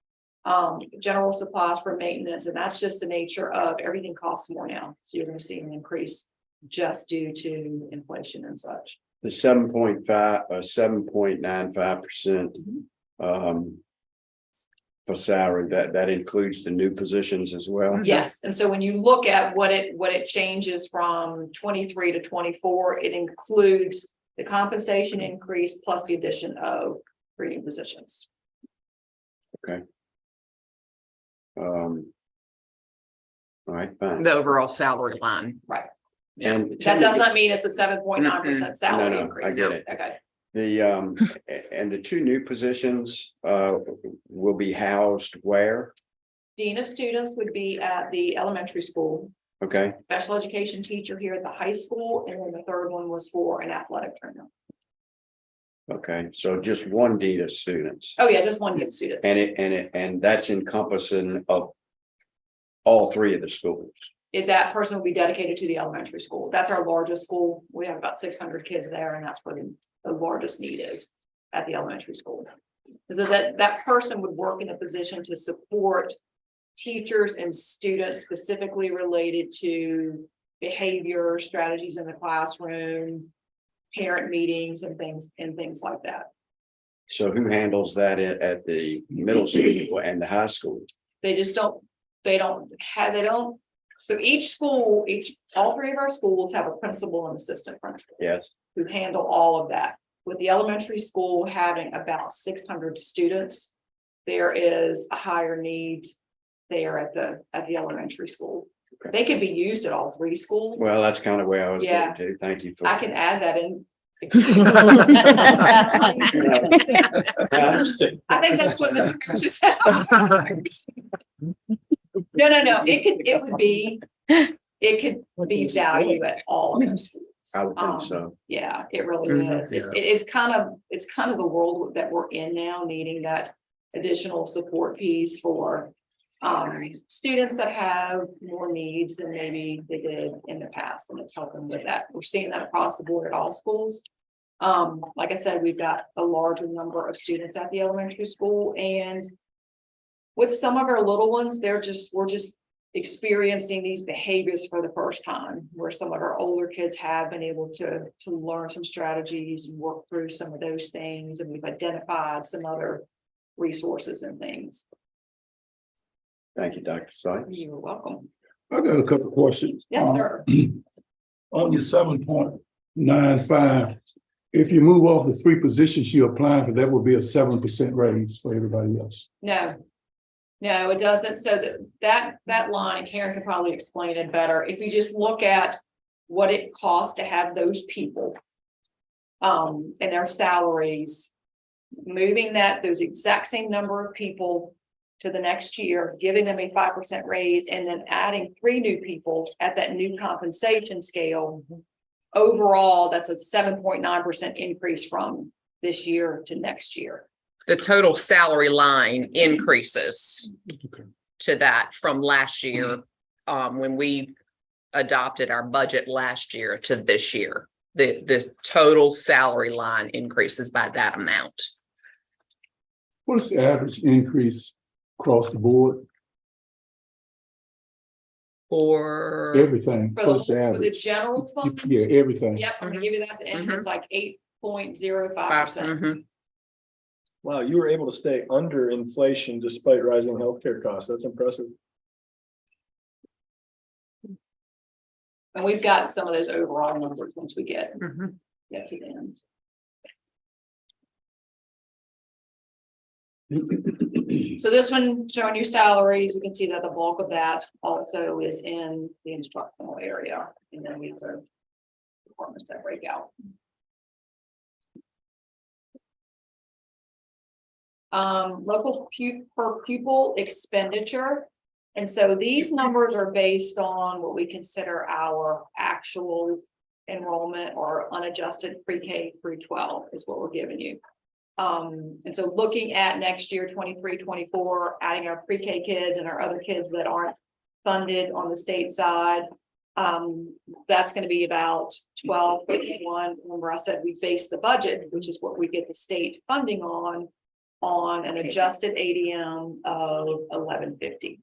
General supplies for maintenance, and that's just the nature of everything costs more now. So you're going to see an increase just due to inflation and such. The 7.5 or 7.95% for salary, that includes the new positions as well. Yes, and so when you look at what it changes from 23 to 24, it includes the compensation increase plus the addition of 3 new positions. Okay. All right, fine. The overall salary line. Right. Yeah. And That does not mean it's a 7.9% salary No, I increase. get it. Okay. And the 2 new positions will be housed where? Dean of students would be at the elementary school, Okay, special education teacher here at the high school, and then the 3rd one was for an athletic trainer. okay, so just 1 dean of students. Oh, yeah, just 1 Dean of students. And that's encompassing of all 3 of the schools. That person will be dedicated to the elementary school. That's our largest school. We have about 600 kids there, and that's where the largest need is at the elementary school. So that person would work in a position to support teachers and students specifically related to behavior, strategies in the classroom, parent meetings and things like that. So who handles that at the middle school and the high school? So each school, all 3 of our schools have a principal and assistant principal. Yes. Who handle all of that. With the elementary school having about 600 students, there is a higher need there at the elementary school. Okay. They could be used at all 3 schools. Well, that's kind of where I was Yeah. going to. Thank you for. I can add that in. I think that's what Mr. Pierce just said. No. It could be value at all of our schools. I would think so. Yeah, it really is. It's kind of the world that we're in now, needing that additional support piece for students that have more needs than maybe they did in the past, and it's helping with that. We're seeing that across the board at all schools. Like I said, we've got a larger number of students at the elementary school, and with some of our little ones, we're just experiencing these behaviors for the first time, where some of our older kids have been able to learn some strategies and work through some of those things, and we've identified some other resources and things. Thank you, Dr. Sykes. You're welcome. I got a couple of questions. Yeah, sure. On your 7.95, if you move off the 3 positions you're applying for, that would be a 7% raise for everybody else. No, it doesn't. So that line, and Karen could probably explain it better. If you just look at what it costs to have those people and their salaries, moving those exact same number of people to the next year, giving them a 5% raise, and then adding 3 new people at that new compensation scale. Overall, that's a 7.9% increase from this year to next year. The total salary line increases to that from last year, when we adopted our budget last year to this year. The total salary line increases by that amount. What's the average increase across the board? For Everything. What's the For the average? general fund, Yeah, everything. yep, I'm gonna give you that at the end. It's like 8.05%. Mhm. Wow, you were able to stay under inflation despite rising healthcare costs. That's impressive. And we've got some of those overall numbers once we get Mhm. to the end. So this one showing you salaries, you can see that the bulk of that also is in the instructional area, and then we have departments that break out. Local per pupil expenditure. And so these numbers are based on what we consider our actual enrollment or unadjusted pre-K through 12 is what we're giving you. And so looking at next year, 23-24, adding our pre-K kids and our other kids that aren't funded on the state side, that's going to be about 12.1. Remember, I said we base the budget, which is what we get the state funding on an adjusted ADM of 1150.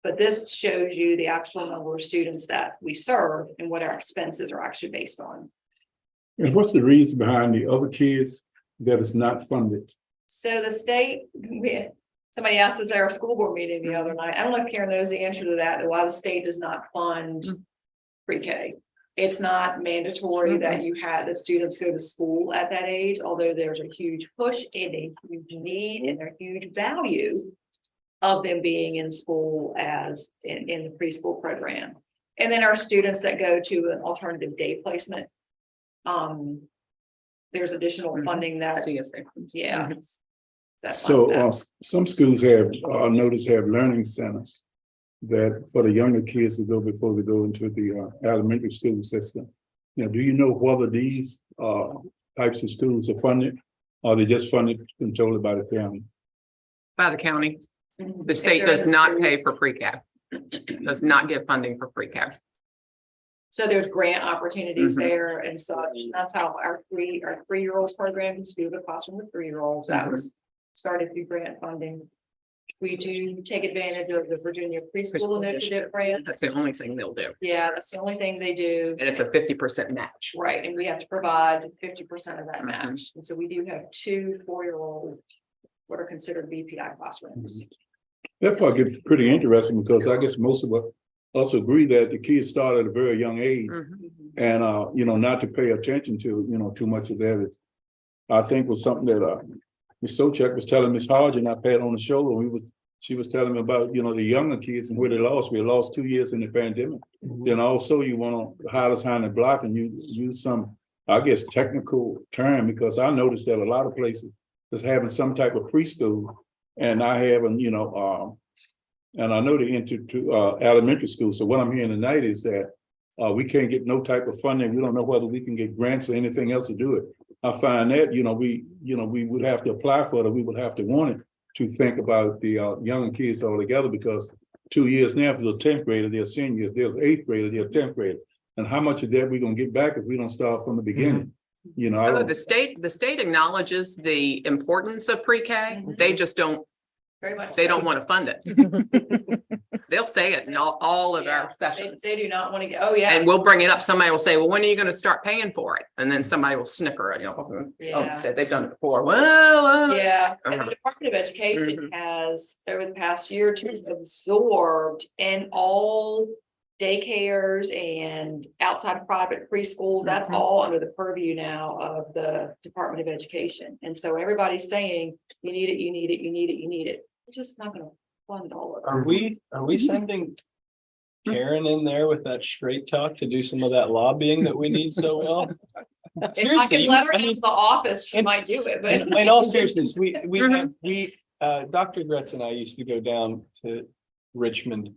But this shows you the actual number of students that we serve and what our expenses are actually based on. And what's the reason behind the other kids that is not funded? So the state, somebody asked us at our school board meeting the other night. I don't know if Karen knows the answer to that, why the state does not fund pre-K. It's not mandatory that you had the students go to school at that age, although there's a huge push and a huge need and a huge value of them being in school as in the preschool program. And then our students that go to an alternative day placement, there's additional funding that, yeah. that So funds that. some schools have, notice have learning centers that for the younger kids to go before they go into the elementary school system. Now, do you know whether these types of schools are funded, or are they just funded controlled by the county? By the county. Mhm. The If state they're does in the not schools. pay for pre-K. Does not give funding for pre-K. So there's grant opportunities Mhm. there and such. That's how our 3-year-olds program used to do the classroom with 3-year-olds. That was started through grant funding. We do take advantage of the Virginia Preschool Initiative grant. That's the only thing they'll do. Yeah, that's the only thing they do. And it's a 50% match. Right, and we have to provide 50% of that Mhm. match. And so we do have 2 4-year-old what are considered BPI classrooms. That part gets pretty interesting because I guess most of us agree that the kids start at a very young age. Mhm. And, not to pay attention to, too much of that is, I think was something that, Ms. Sochek was telling Ms. Hodge, and I pat on the shoulder. She was telling me about, the younger kids and where they lost. We lost 2 years in the pandemic. Then also you want to hide us behind the block and you use some, I guess, technical term, because I noticed that a lot of places is having some type of preschool, and I haven't, and I know they entered to elementary school. So what I'm hearing tonight is that we can't get no type of funding. We don't know whether we can get grants or anything else to do it. I find that, we would have to apply for it, or we would have to want it. to think about the young kids altogether, because 2 years now, for the 10th grader, they're seniors, they're 8th grader, they're 10th grader. And how much of that we gonna get back if we don't start from the beginning? You know, I Although don't, the state acknowledges the importance of pre-K, they just don't, Very much. they so. don't want to fund it. They'll say it in all of Yeah, our sessions. They do not want to get, oh, yeah. And we'll bring it up. Somebody will say, well, when are you going to start paying for it? And then somebody will snicker, oh, Yeah. instead they've done it before. Well, Yeah, and Uh-huh. the Department of Education Mhm. has, over the past year or two, absorbed in all daycares and outside private preschools, that's Mhm. all under the purview now of the Department of Education. And so everybody's saying, you need it, you need it, you need it, you need it. We're just not gonna fund all of it. Are we sending Karen in there with that straight talk to do some of that lobbying that we need so well? If I Seriously, can let her I into mean, the office, she and- might do it, but. in all seriousness, we Mhm. have, Dr. Gretz and I used to go down to Richmond.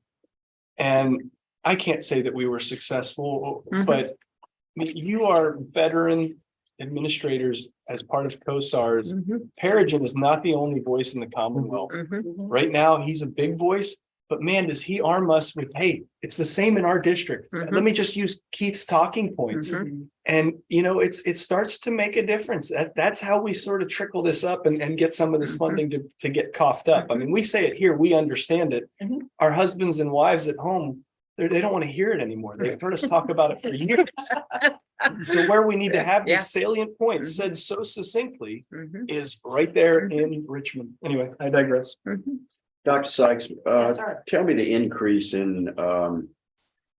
And I can't say that we were successful, Mhm. but you are veteran administrators as part of COSAR's. Mhm. Perigin is not the only voice in the Commonwealth. Mhm. Right now, he's a big voice, but man, does he arm us with, hey, it's the same in our district. Mhm. Let me just use Keith's talking points. Mhm. And, you know, it starts to make a difference. That's how we sort of trickle this up and get some of this Mhm. funding to get coughed up. I mean, we say it here, we understand it. Mhm. Our husbands and wives at home, they don't want to hear it anymore. They've heard us talk about it for years. So where we need to have Yeah. these salient points Mhm. said so succinctly Mhm. is right there in Richmond. Anyway, I digress. Mhm. Dr. Sykes, Yes, sir. tell me the increase in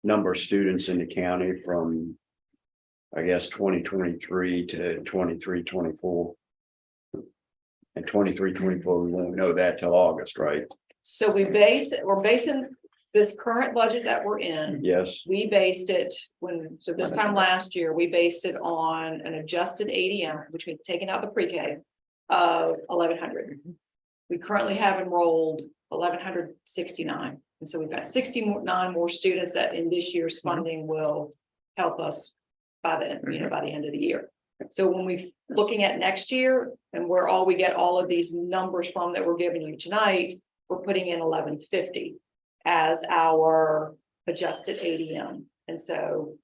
number of students in the county from, I guess, 2023 to 23-24. And 23-24, we won't know that till August, right? So we're basing this current budget that we're in. Yes, We based it this time last year, we based it on an adjusted ADM, which we've taken out the pre-K of 1,100. We currently have enrolled 1,169. And so we've got 69 more students that in this year's funding will help us by the end of the year. So when we looking at next year and where we get all of these numbers from that we're giving you tonight, we're putting in 1,150 as our adjusted ADM. And so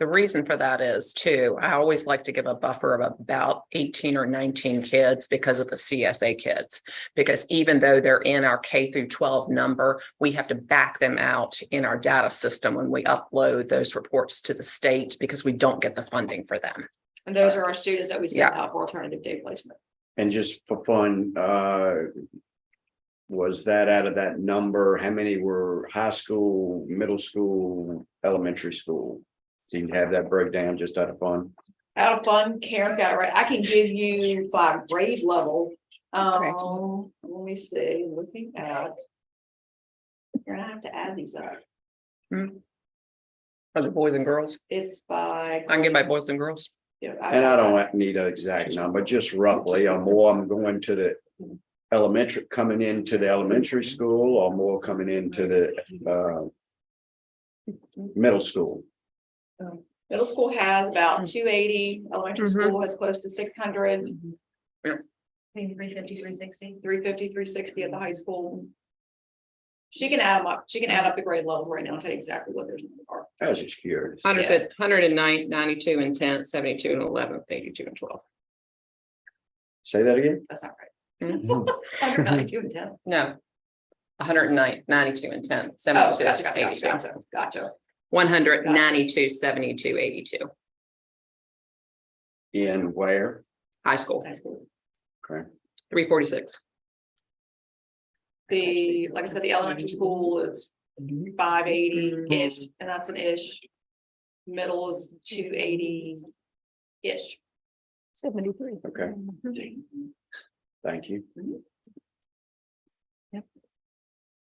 The reason for that is too, I always like to give a buffer of about 18 or 19 kids because of the CSA kids. Because even though they're in our K through 12 number, we have to back them out in our data system when we upload those reports to the state because we don't get the funding for them. and those are our students that we send Yeah. out for alternative day placement. and just for fun, was that out of that number, how many were high school, middle school, elementary school? Do you have that breakdown just out of fun? Out of fun, Karen got it right. I can give you by grade level. Let me see, looking at. You're gonna have to add these up. Are the boys and girls? It's by. I can get my boys and girls. Yeah, And I don't need an exact number, just roughly, or more I'm going to the elementary, coming into the elementary school, or more coming into the middle school. Middle school has about 280, elementary Mhm. school has close to 600. Yes. 350, 360 at the high school. She can add them up. She can add up the grade levels right now and tell you exactly what their numbers are. I was just curious. 109, 92 and 10, 72 and 11, 82 and 12. Say that again? That's not right. Mhm. 192 and 10. No. 109, 92 and 10, Oh, 72, gotcha, 82. gotcha. 192, 72, 82. In where? High school, High school. Okay. 346. Like I said, the elementary school is 580-ish, and that's an ish. Middle is 280-ish. 73. Okay. Thank you.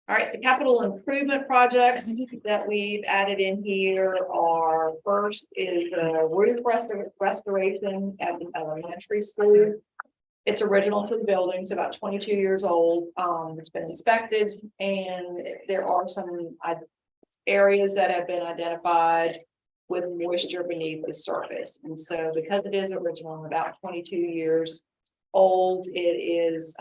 All right, the capital improvement projects that we've added in here are, first is the roof restoration at the elementary school. It's original to the building, it's about 22 years old. It's been inspected and there are some areas that have been identified with moisture beneath the surface. And so because it is original, about 22 years old, it is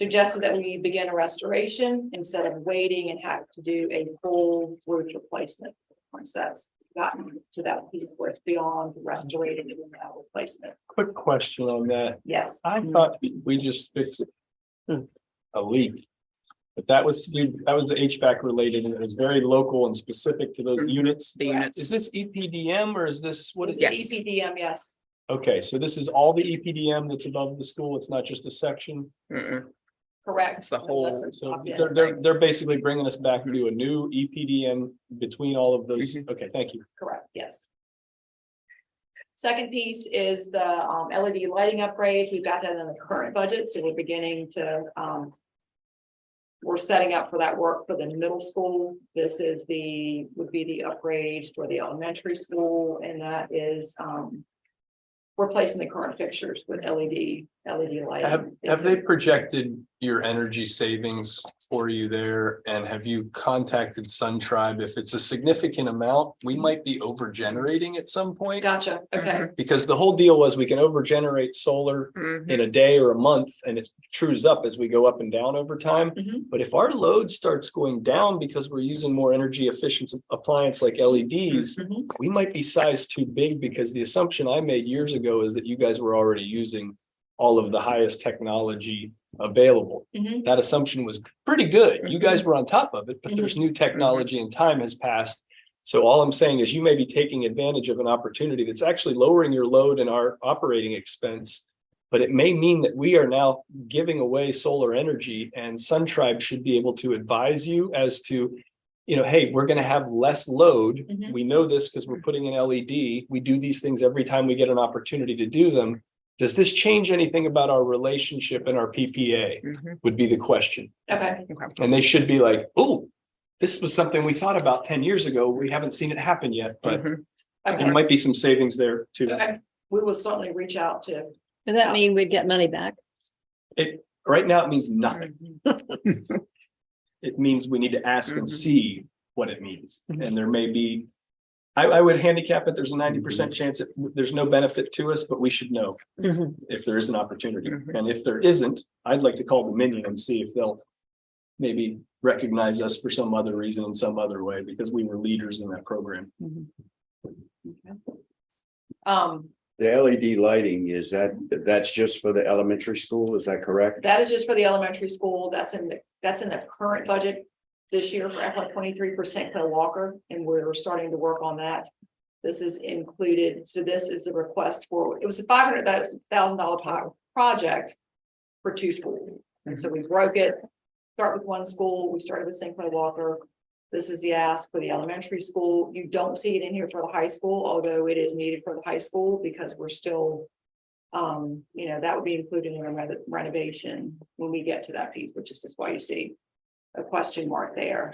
suggested that we begin a restoration instead of waiting and have to do a full roof replacement. Once that's gotten to that piece where it's beyond restorating and now replacement. Quick question on that. Yes. I thought we just fixed a leak. But that was HVAC related and it was very local and specific to those units. The units. Is this EPDM or is this, what is it? Yes. EPDM, yes. Okay, so this is all the EPDM that's above the school. It's not just a section. Mm-mm. Correct. It's the whole- Unless it's So popped in. they're basically bringing us back to a new EPDM between all of those. Okay, thank you. Correct, yes. Second piece is the LED lighting upgrades. We've got that in the current budget, so we're beginning to we're setting up for that work for the middle school. This is would be the upgrades for the elementary school, and that is replacing the current fixtures with LED lighting. Have they projected your energy savings for you there? And have you contacted Sun Tribe? If it's a significant amount, we might be over generating at some point. Gotcha, okay. Because the whole deal was we can over generate solar in a day or a month and it trues up as we go up and down over time. Mhm. But if our load starts going down because we're using more energy efficient appliance like LEDs, Mhm. we might be sized too big because the assumption I made years ago is that you guys were already using all of the highest technology available. Mhm. That assumption was pretty good. You guys were on top of it, but there's new technology and time has passed. So all I'm saying is you may be taking advantage of an opportunity that's actually lowering your load and our operating expense. But it may mean that we are now giving away solar energy and Sun Tribe should be able to advise you as to, hey, we're going to have less load. Mhm. We know this because we're putting in LED. We do these things every time we get an opportunity to do them. Does this change anything about our relationship and our PPA would be the question. Okay, And they should be like, oh, this was something we thought about 10 years ago. We haven't seen it happen yet, but okay, there might be some savings there too. okay. We will certainly reach out to. Does that mean we'd get money back? Right now, it means nothing. It means we need to ask and see what it means. And there may be, I would handicap it, there's a 90% chance that there's no benefit to us, but we should know if there is an opportunity. And if there isn't, I'd like to call Dominion and see if they'll maybe recognize us for some other reason in some other way, because we were leaders in that program. The LED lighting, that's just for the elementary school, is that correct? That is just for the elementary school. That's in the current budget this year for FY23 for St. Clair Walker, and we're starting to work on that. This is included. So this is a request for, it was a $500,000 project for 2 schools. And so we broke it, start with 1 school. We started with St. Clair Walker. This is the ask for the elementary school. You don't see it in here for the high school, although it is needed for the high school because we're still, that would be included in a renovation when we get to that piece, which is just why you see a question mark there.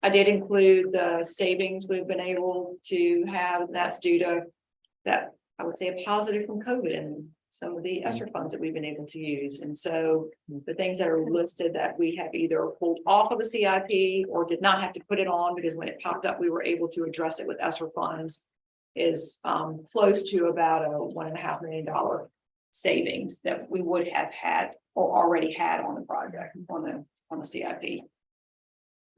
I did include the savings we've been able to have, and that's due to that, I would say, a positive from COVID and some of the ESSER funds that we've been able to use. And so the things that are listed that we have either pulled off of a CIP or did not have to put it on because when it popped up, we were able to address it with ESSER funds is close to about a $1.5 million savings that we would have had or already had on the project on the CIP.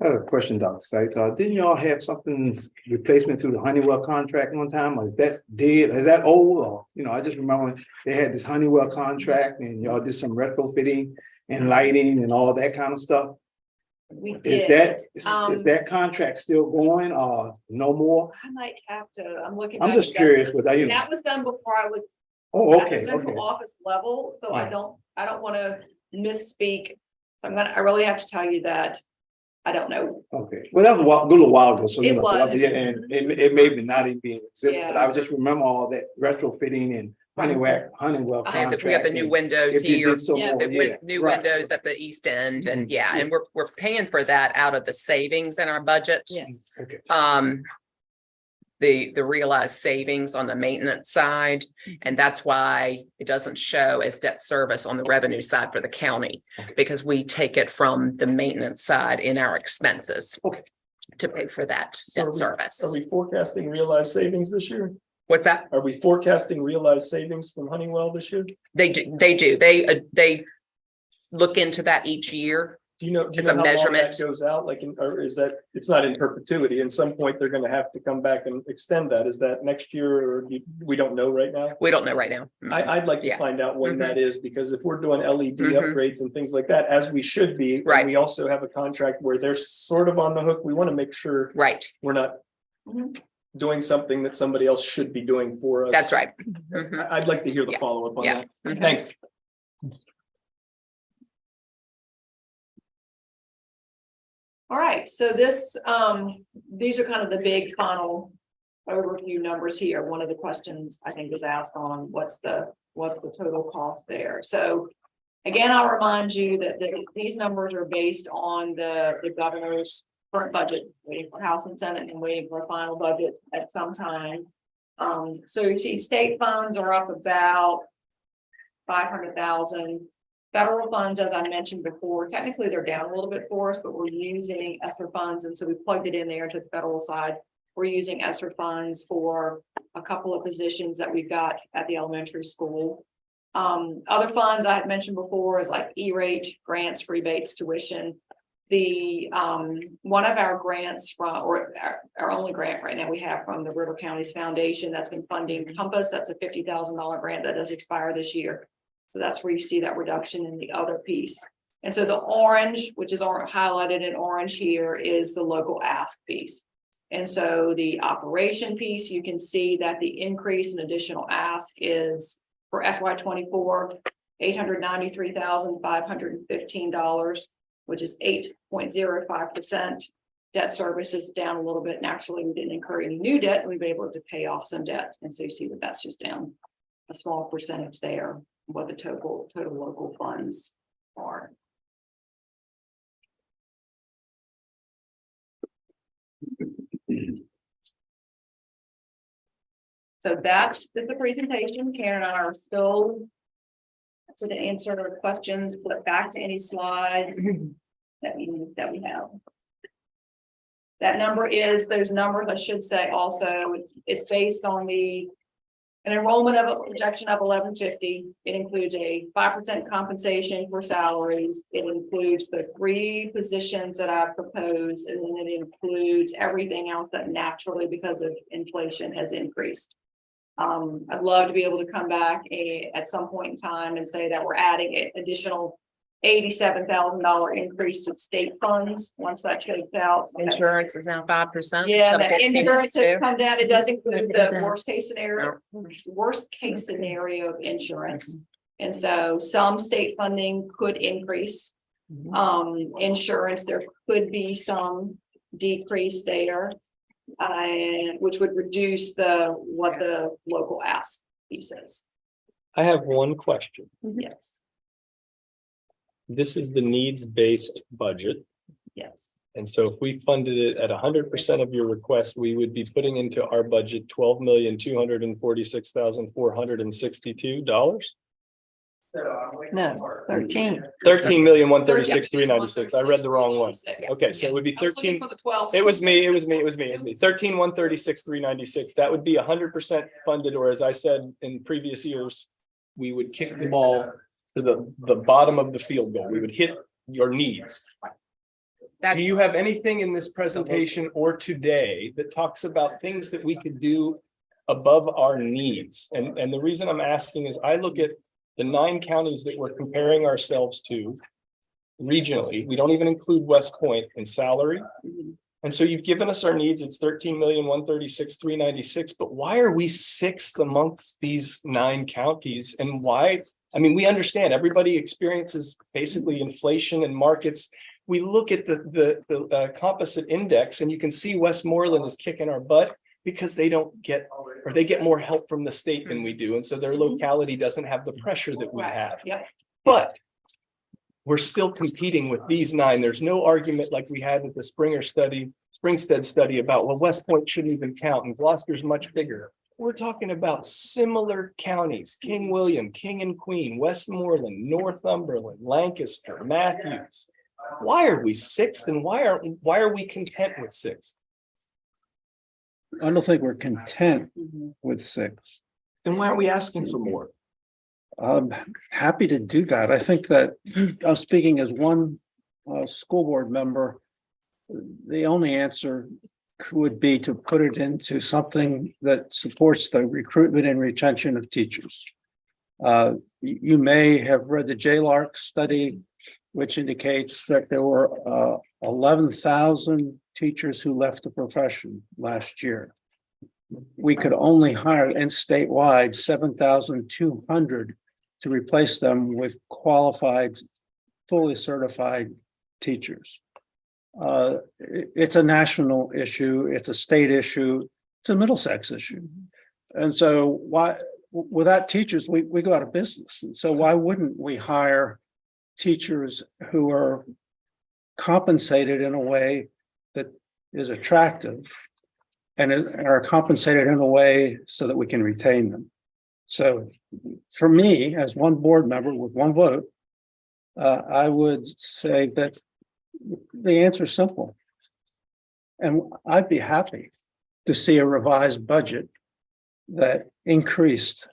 I have a question, Dr. Sykes. Didn't y'all have something replacement to the Honeywell contract one time? Or is that dead? Is that old? Or, I just remember they had this Honeywell contract and y'all did some retrofitting and lighting and all that kind of stuff. We Is did. that contract still going or no more? I might have to, I'm looking. I'm back just at that. curious with that. That was done before I was Oh, at the okay, central okay. office level, so Yeah. I don't want to misspeak. So I really have to tell you that I don't know. Okay, well, that was a good little while ago, so. It was. Yeah, and it may be not even being existent, but Yeah. I would just remember all that retrofitting and Honeywell And we got the new contract. windows If you here, did some Yeah, more, yeah, new right. windows at the east end, and Yeah. and we're paying for that out of the savings in our budget. Yes. Okay. The realized savings on the maintenance side, and that's why it doesn't show as debt service on the revenue side for the county, because we take it from the maintenance side in our expenses to pay for that debt service. Are we forecasting realized savings this year? What's that? Are we forecasting realized savings from Honeywell this year? They do. They look into that each year. Do you know As how a long measurement. that goes out? Like, or is that, it's not in perpetuity? At some point, they're gonna have to come back and extend that. Is that next year or we don't know right now? We don't know right now. I'd like to Yeah. find out when Mhm. that is, because if we're doing LED Mhm. upgrades and things like that, as we should be. and Right. We also have a contract where they're sort of on the hook. We want to make sure Right, we're not doing something that somebody else should be doing for us. that's right. Mhm. I'd like to hear the Yeah. follow-up on Yeah. that. Mhm. Thanks. All right, so these are kind of the big final overview numbers here. One of the questions I think was asked on what's the total cost there. So again, I'll remind you that these numbers are based on the governor's current budget, waiting for House and Senate and waiting for a final budget at some time. So you see state funds are up about 500,000. Federal funds, as I mentioned before, technically they're down a little bit for us, but we're using ESSER funds. And so we plugged it in there to the federal side. We're using ESSER funds for a couple of positions that we've got at the elementary school. Other funds I had mentioned before is like E-rate, grants, rebates, tuition. The one of our grants from, or our only grant right now we have from the River Counties Foundation that's been funding Compass. That's a $50,000 grant that does expire this year. So that's where you see that reduction in the other piece. And so the orange, which is highlighted in orange here, is the local ask piece. And so the operation piece, you can see that the increase in additional ask is for FY24, $893,515, which is 8.05%. Debt service is down a little bit. Naturally, we didn't incur any new debt. We've been able to pay off some debt. And so you see that that's just down a small percentage there, what the total local funds are. So that is the presentation. Karen and I are still to answer questions, flip back to any slides that we have. That number is, those numbers I should say also, it's based on an enrollment of a projection of 1150. It includes a 5% compensation for salaries. It includes the 3 positions that I've proposed, and then it includes everything else that naturally, because of inflation, has increased. I'd love to be able to come back at some point in time and say that we're adding an additional $87,000 increase to state funds once that shakes out. Insurance is now 5%. Yeah, So the 15 insurance has too. come down. It does include the Yeah. worst case scenario of insurance. And so some state funding could increase. Insurance, there could be some decrease there. Which would reduce what the local ask piece is. I have one question. Yes, This is the needs-based budget. yes. And so if we funded it at 100% of your request, we would be putting into our budget $12,246,462. No, 13. 13,136,396. I read the wrong one. Okay, so it would be I was looking 13. for the 12. It was me. 13,136,396. That would be 100% funded, or as I said in previous years, we would kick the ball to the bottom of the field goal. We would hit your needs. Do you have anything in this presentation or today that talks about things that we could do above our needs? And the reason I'm asking is I look at the 9 counties that we're comparing ourselves to regionally. We don't even include West Point in salary. And so you've given us our needs. It's 13,136,396. But why are we 6th amongst these 9 counties? And why? I mean, we understand everybody experiences basically inflation in markets. We look at the composite index and you can see Westmoreland is kicking our butt because they don't get, or they get more help from the state than we do. And so their locality doesn't have the pressure that we have. Yep. But we're still competing with these 9. There's no argument like we had with the Springstead study about, well, West Point shouldn't even count and Gloucester's much bigger. We're talking about similar counties: King William, King and Queen, Westmoreland, Northumberland, Lancaster, Matthews. Why are we 6th, and why are we content with 6th? I don't think we're content with 6. And why aren't we asking for more? I'm happy to do that. I think that I'm speaking as one school board member. The only answer would be to put it into something that supports the recruitment and retention of teachers. You may have read the JLARC study, which indicates that there were 11,000 teachers who left the profession last year. We could only hire, and statewide, 7,200 to replace them with qualified, fully certified teachers. It's a national issue, it's a state issue, it's a Middlesex issue. And so without teachers, we go out of business. And so why wouldn't we hire teachers who are compensated in a way that is attractive and are compensated in a way so that we can retain them? So for me, as one board member with one vote, I would say that the answer is simple. And I'd be happy to see a revised budget that increased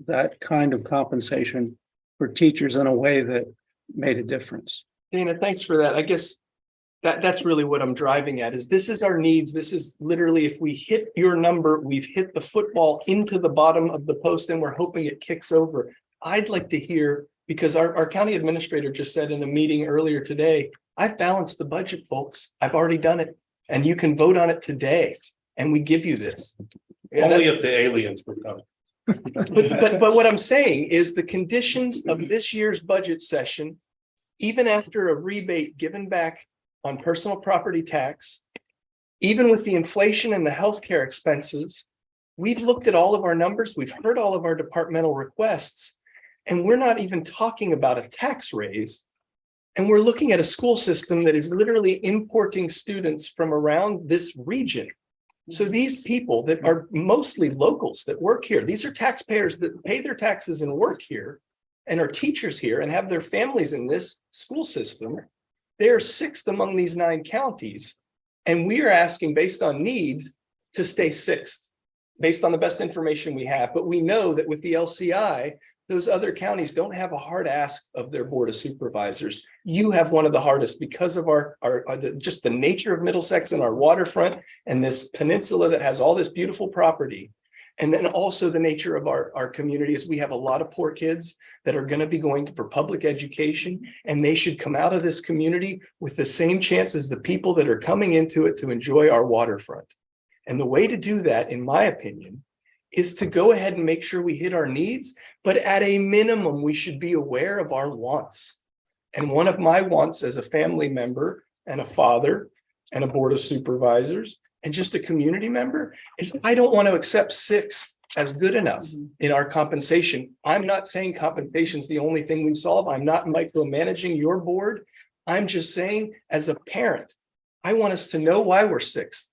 that kind of compensation for teachers in a way that made a difference. Dana, thanks for that. I guess that's really what I'm driving at, is this is our needs. This is literally, if we hit your number, we've hit the football into the bottom of the post and we're hoping it kicks over. I'd like to hear, because our county administrator just said in a meeting earlier today, I've balanced the budget, folks. I've already done it. And you can vote on it today. And we give you this. Only if the aliens were coming. But what I'm saying is the conditions of this year's budget session, even after a rebate given back on personal property tax, even with the inflation and the healthcare expenses, we've looked at all of our numbers, we've heard all of our departmental requests, and we're not even talking about a tax raise. And we're looking at a school system that is literally importing students from around this region. So these people that are mostly locals that work here, these are taxpayers that pay their taxes and work here and are teachers here and have their families in this school system. They are sixth among these 9 counties. And we are asking, based on needs, to stay sixth, based on the best information we have. But we know that with the LCI, those other counties don't have a hard ask of their board of supervisors. You have one of the hardest because of just the nature of Middlesex and our waterfront and this peninsula that has all this beautiful property. And then also the nature of our community is we have a lot of poor kids that are going to be going for public education, and they should come out of this community with the same chance as the people that are coming into it to enjoy our waterfront. And the way to do that, in my opinion, is to go ahead and make sure we hit our needs, but at a minimum, we should be aware of our wants. And one of my wants as a family member and a father and a board of supervisors and just a community member is I don't want to accept 6th as good enough in our compensation. I'm not saying compensation is the only thing we solve. I'm not micromanaging your board. I'm just saying, as a parent, I want us to know why we're 6th.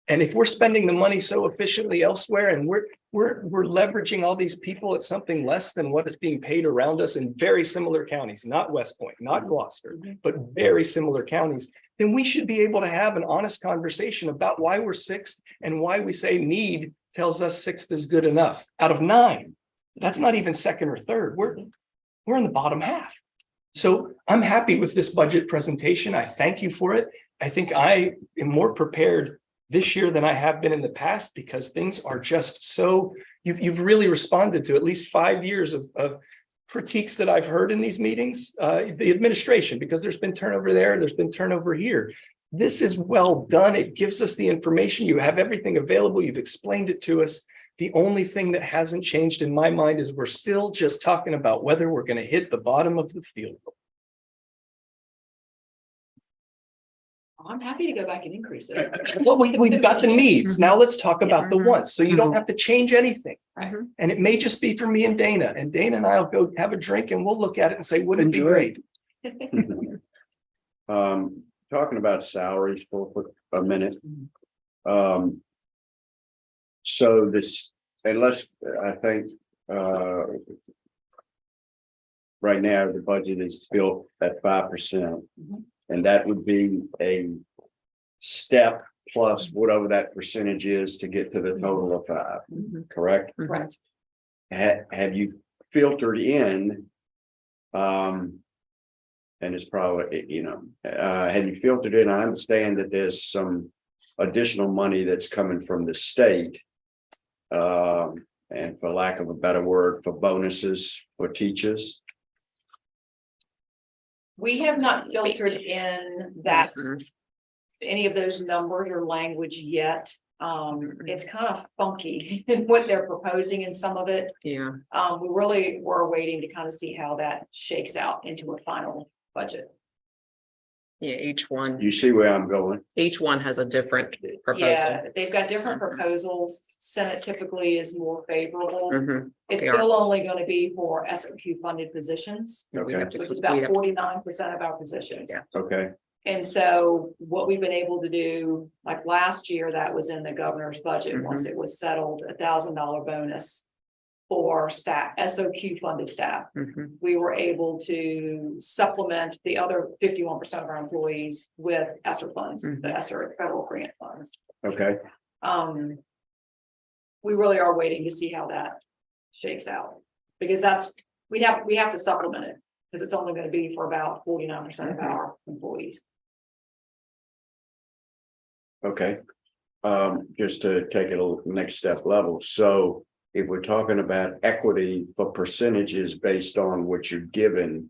And if we're spending the money so efficiently elsewhere and we're leveraging all these people at something less than what is being paid around us in very similar counties, not West Point, not Gloucester, but very similar counties, then we should be able to have an honest conversation about why we're 6th and why we say need tells us 6th is good enough. Out of 9, that's not even 2nd or 3rd. We're in the bottom half. So I'm happy with this budget presentation. I thank you for it. I think I am more prepared this year than I have been in the past, because things are just so, you've really responded to at least 5 years of critiques that I've heard in these meetings, the administration, because there's been turnover there, there's been turnover here. This is well done. It gives us the information. You have everything available. You've explained it to us. The only thing that hasn't changed in my mind is we're still just talking about whether we're going to hit the bottom of the field goal. I'm happy to go back and increase it. Well, we've got the needs. Now let's talk about the wants. So you don't have to change anything. Right. And it may just be for me and Dana. And Dana and I'll go have a drink and we'll look at it and say, wouldn't it be great? Talking about salaries for a minute. So this, unless I think right now the budget is built at 5%. And that would be a step plus whatever that percentage is to get to the total of 5, correct? Correct. Have you filtered in? And it's probably, have you filtered in? I understand that there's some additional money that's coming from the state. And for lack of a better word, for bonuses for teachers. We have not filtered in that, any of those numbers or language yet. It's kind of funky in what they're proposing in some of it. Yeah. We really were waiting to kind of see how that shakes out into a final budget. Yeah, each one You see where I'm going? has a different proposal. Yeah, they've got different proposals. Senate typically is more favorable. Mhm. It's They are. still only going to be for SOQ funded positions, We have to- which is we about have to- 49% of our positions. Yeah. Okay, And so what we've been able to do, like last year, that was in the governor's budget, once it was settled, $1,000 bonus for staff, SOQ funded staff. Mhm. We were able to supplement the other 51% of our employees with ESSER funds, the ESSER federal grant funds. okay, We really are waiting to see how that shakes out, because that's, we have to supplement it, because it's only going to be for about 49% of our employees. okay. Just to take it a next step level. So if we're talking about equity for percentages based on what you're given,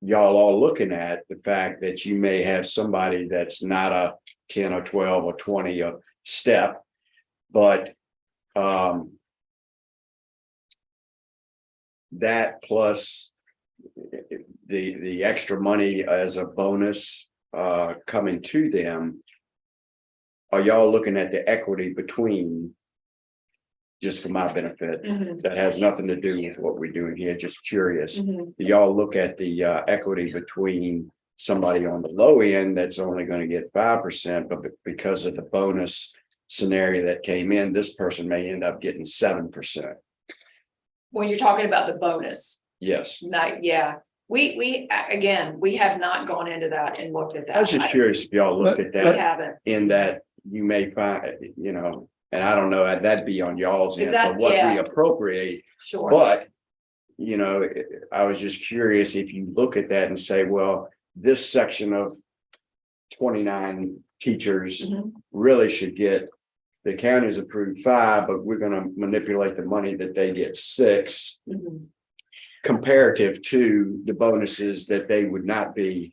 y'all are looking at the fact that you may have somebody that's not a 10 or 12 or 20 a step, but that plus the extra money as a bonus coming to them, are y'all looking at the equity between, just for my benefit, that has nothing to do with what we're doing here, just curious. Do y'all look at the equity between somebody on the low end that's only going to get 5%, but because of the bonus scenario that came in, this person may end up getting 7%? When you're talking about the bonus, Yes, yeah, we again, we have not gone into that and looked at that. I was just curious if y'all look at We that, haven't. in that you may find, and I don't know, that'd be on y'all's Is end that- for what we yeah. appropriate, Sure. but I was just curious if you look at that and say, well, this section of 29 teachers really should get, the county's approved 5, but we're going to manipulate the money that they get 6 comparative to the bonuses that they would not be.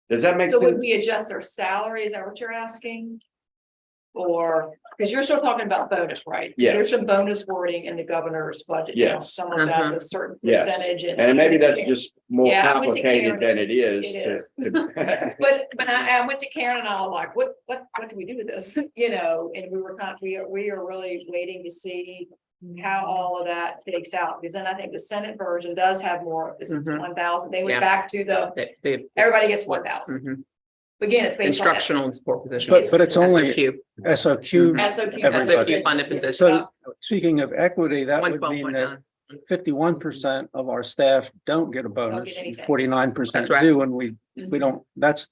Does that make So would sense? we adjust their salary? Is that what you're asking? Or, because you're still talking about bonus, right? Yes. There's some bonus wording in the governor's budget. now. Yes. Some of that's a certain Yes. percentage. And maybe that's just more Yeah, I went to complicated Karen. than it is. It is. to- But I went to Karen and I was like, what do we do with this? And we were we are really waiting to see how all of that takes out, because then I think the Senate version does have more, is it 1,000? They went Yeah. back to everybody gets 1,000. Again, it's based on Instructional and support positions. But it's only SOQ. SOQ. SOQ. everybody. SOQ funded positions. So speaking of equity, that would mean 112.9. that 51% of our staff don't get a Don't bonus, get anything. 49% That's right. do, and we don't, that's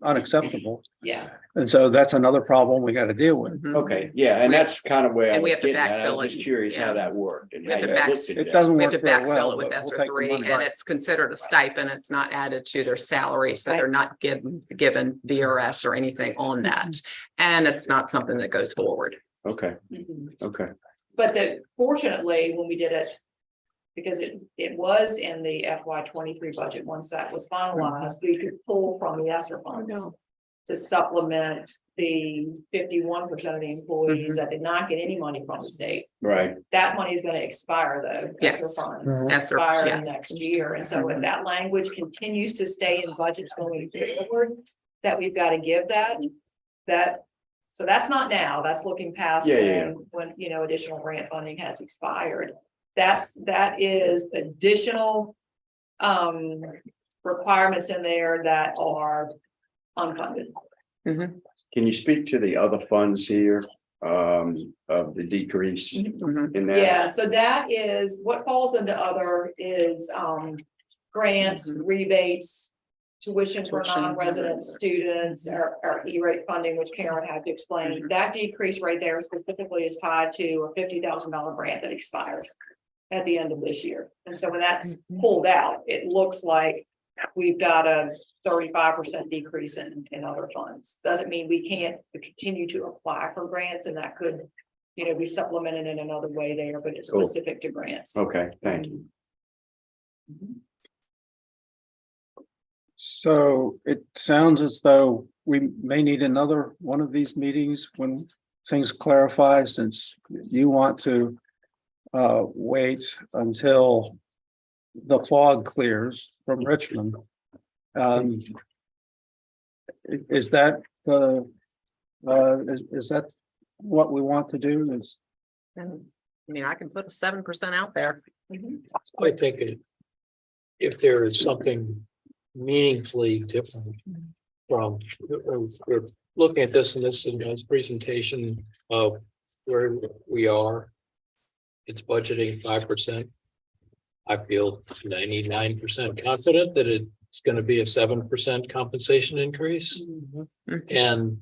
unacceptable. Yeah. And so that's another problem we got to deal with. Mhm. Okay, yeah, and that's kind of where I And we was have to getting at. I backfill was just it. curious Yeah. how that worked. And We have how to you back- looked at It that. doesn't We have work to very backfill well, it with but we'll ESSER take the 3, money. and it's considered a stipend. It's not added to their salary, so they're Right. not given VRS or anything on that. And it's not something that goes forward. Okay, Mhm. okay, But fortunately, when we did it, because it was in the FY 23 budget, once that was finalized, we could pull from the ESSER funds to supplement the 51% of the employees that did not get any money from the state. right, That money is going to expire though. Yes. ESSER funds ESSER, expire yeah. next year. And so if that language continues to stay in budgets going forward, that we've got to give that. So that's not now, that's looking past Yeah. when, additional grant funding has expired. That is additional requirements in there that are unfunded. can you speak to the other funds here, of the decrease Mhm. in that? Yeah, so that is, what falls into other is grants, rebates, tuition for Tuition. non-resident students, or E-rate funding, which Karen had to explain. That decrease right there specifically is tied to a $50,000 grant that expires. at the end of this year. And so when that's pulled out, it looks like we've got a 35% decrease in other funds. Doesn't mean we can't continue to apply for grants, and that could, be supplemented in another way there, but it's Cool. specific to grants. Okay, thank you. So it sounds as though we may need another one of these meetings when things clarify, since you want to wait until the fog clears from Richmond. Is that is that what we want to do? Is I mean, I can put 7% out there. I think if there is something meaningfully different from, we're looking at this in this presentation of where we are. It's budgeting 5%. I feel 99% confident that it's going to be a 7% compensation increase. And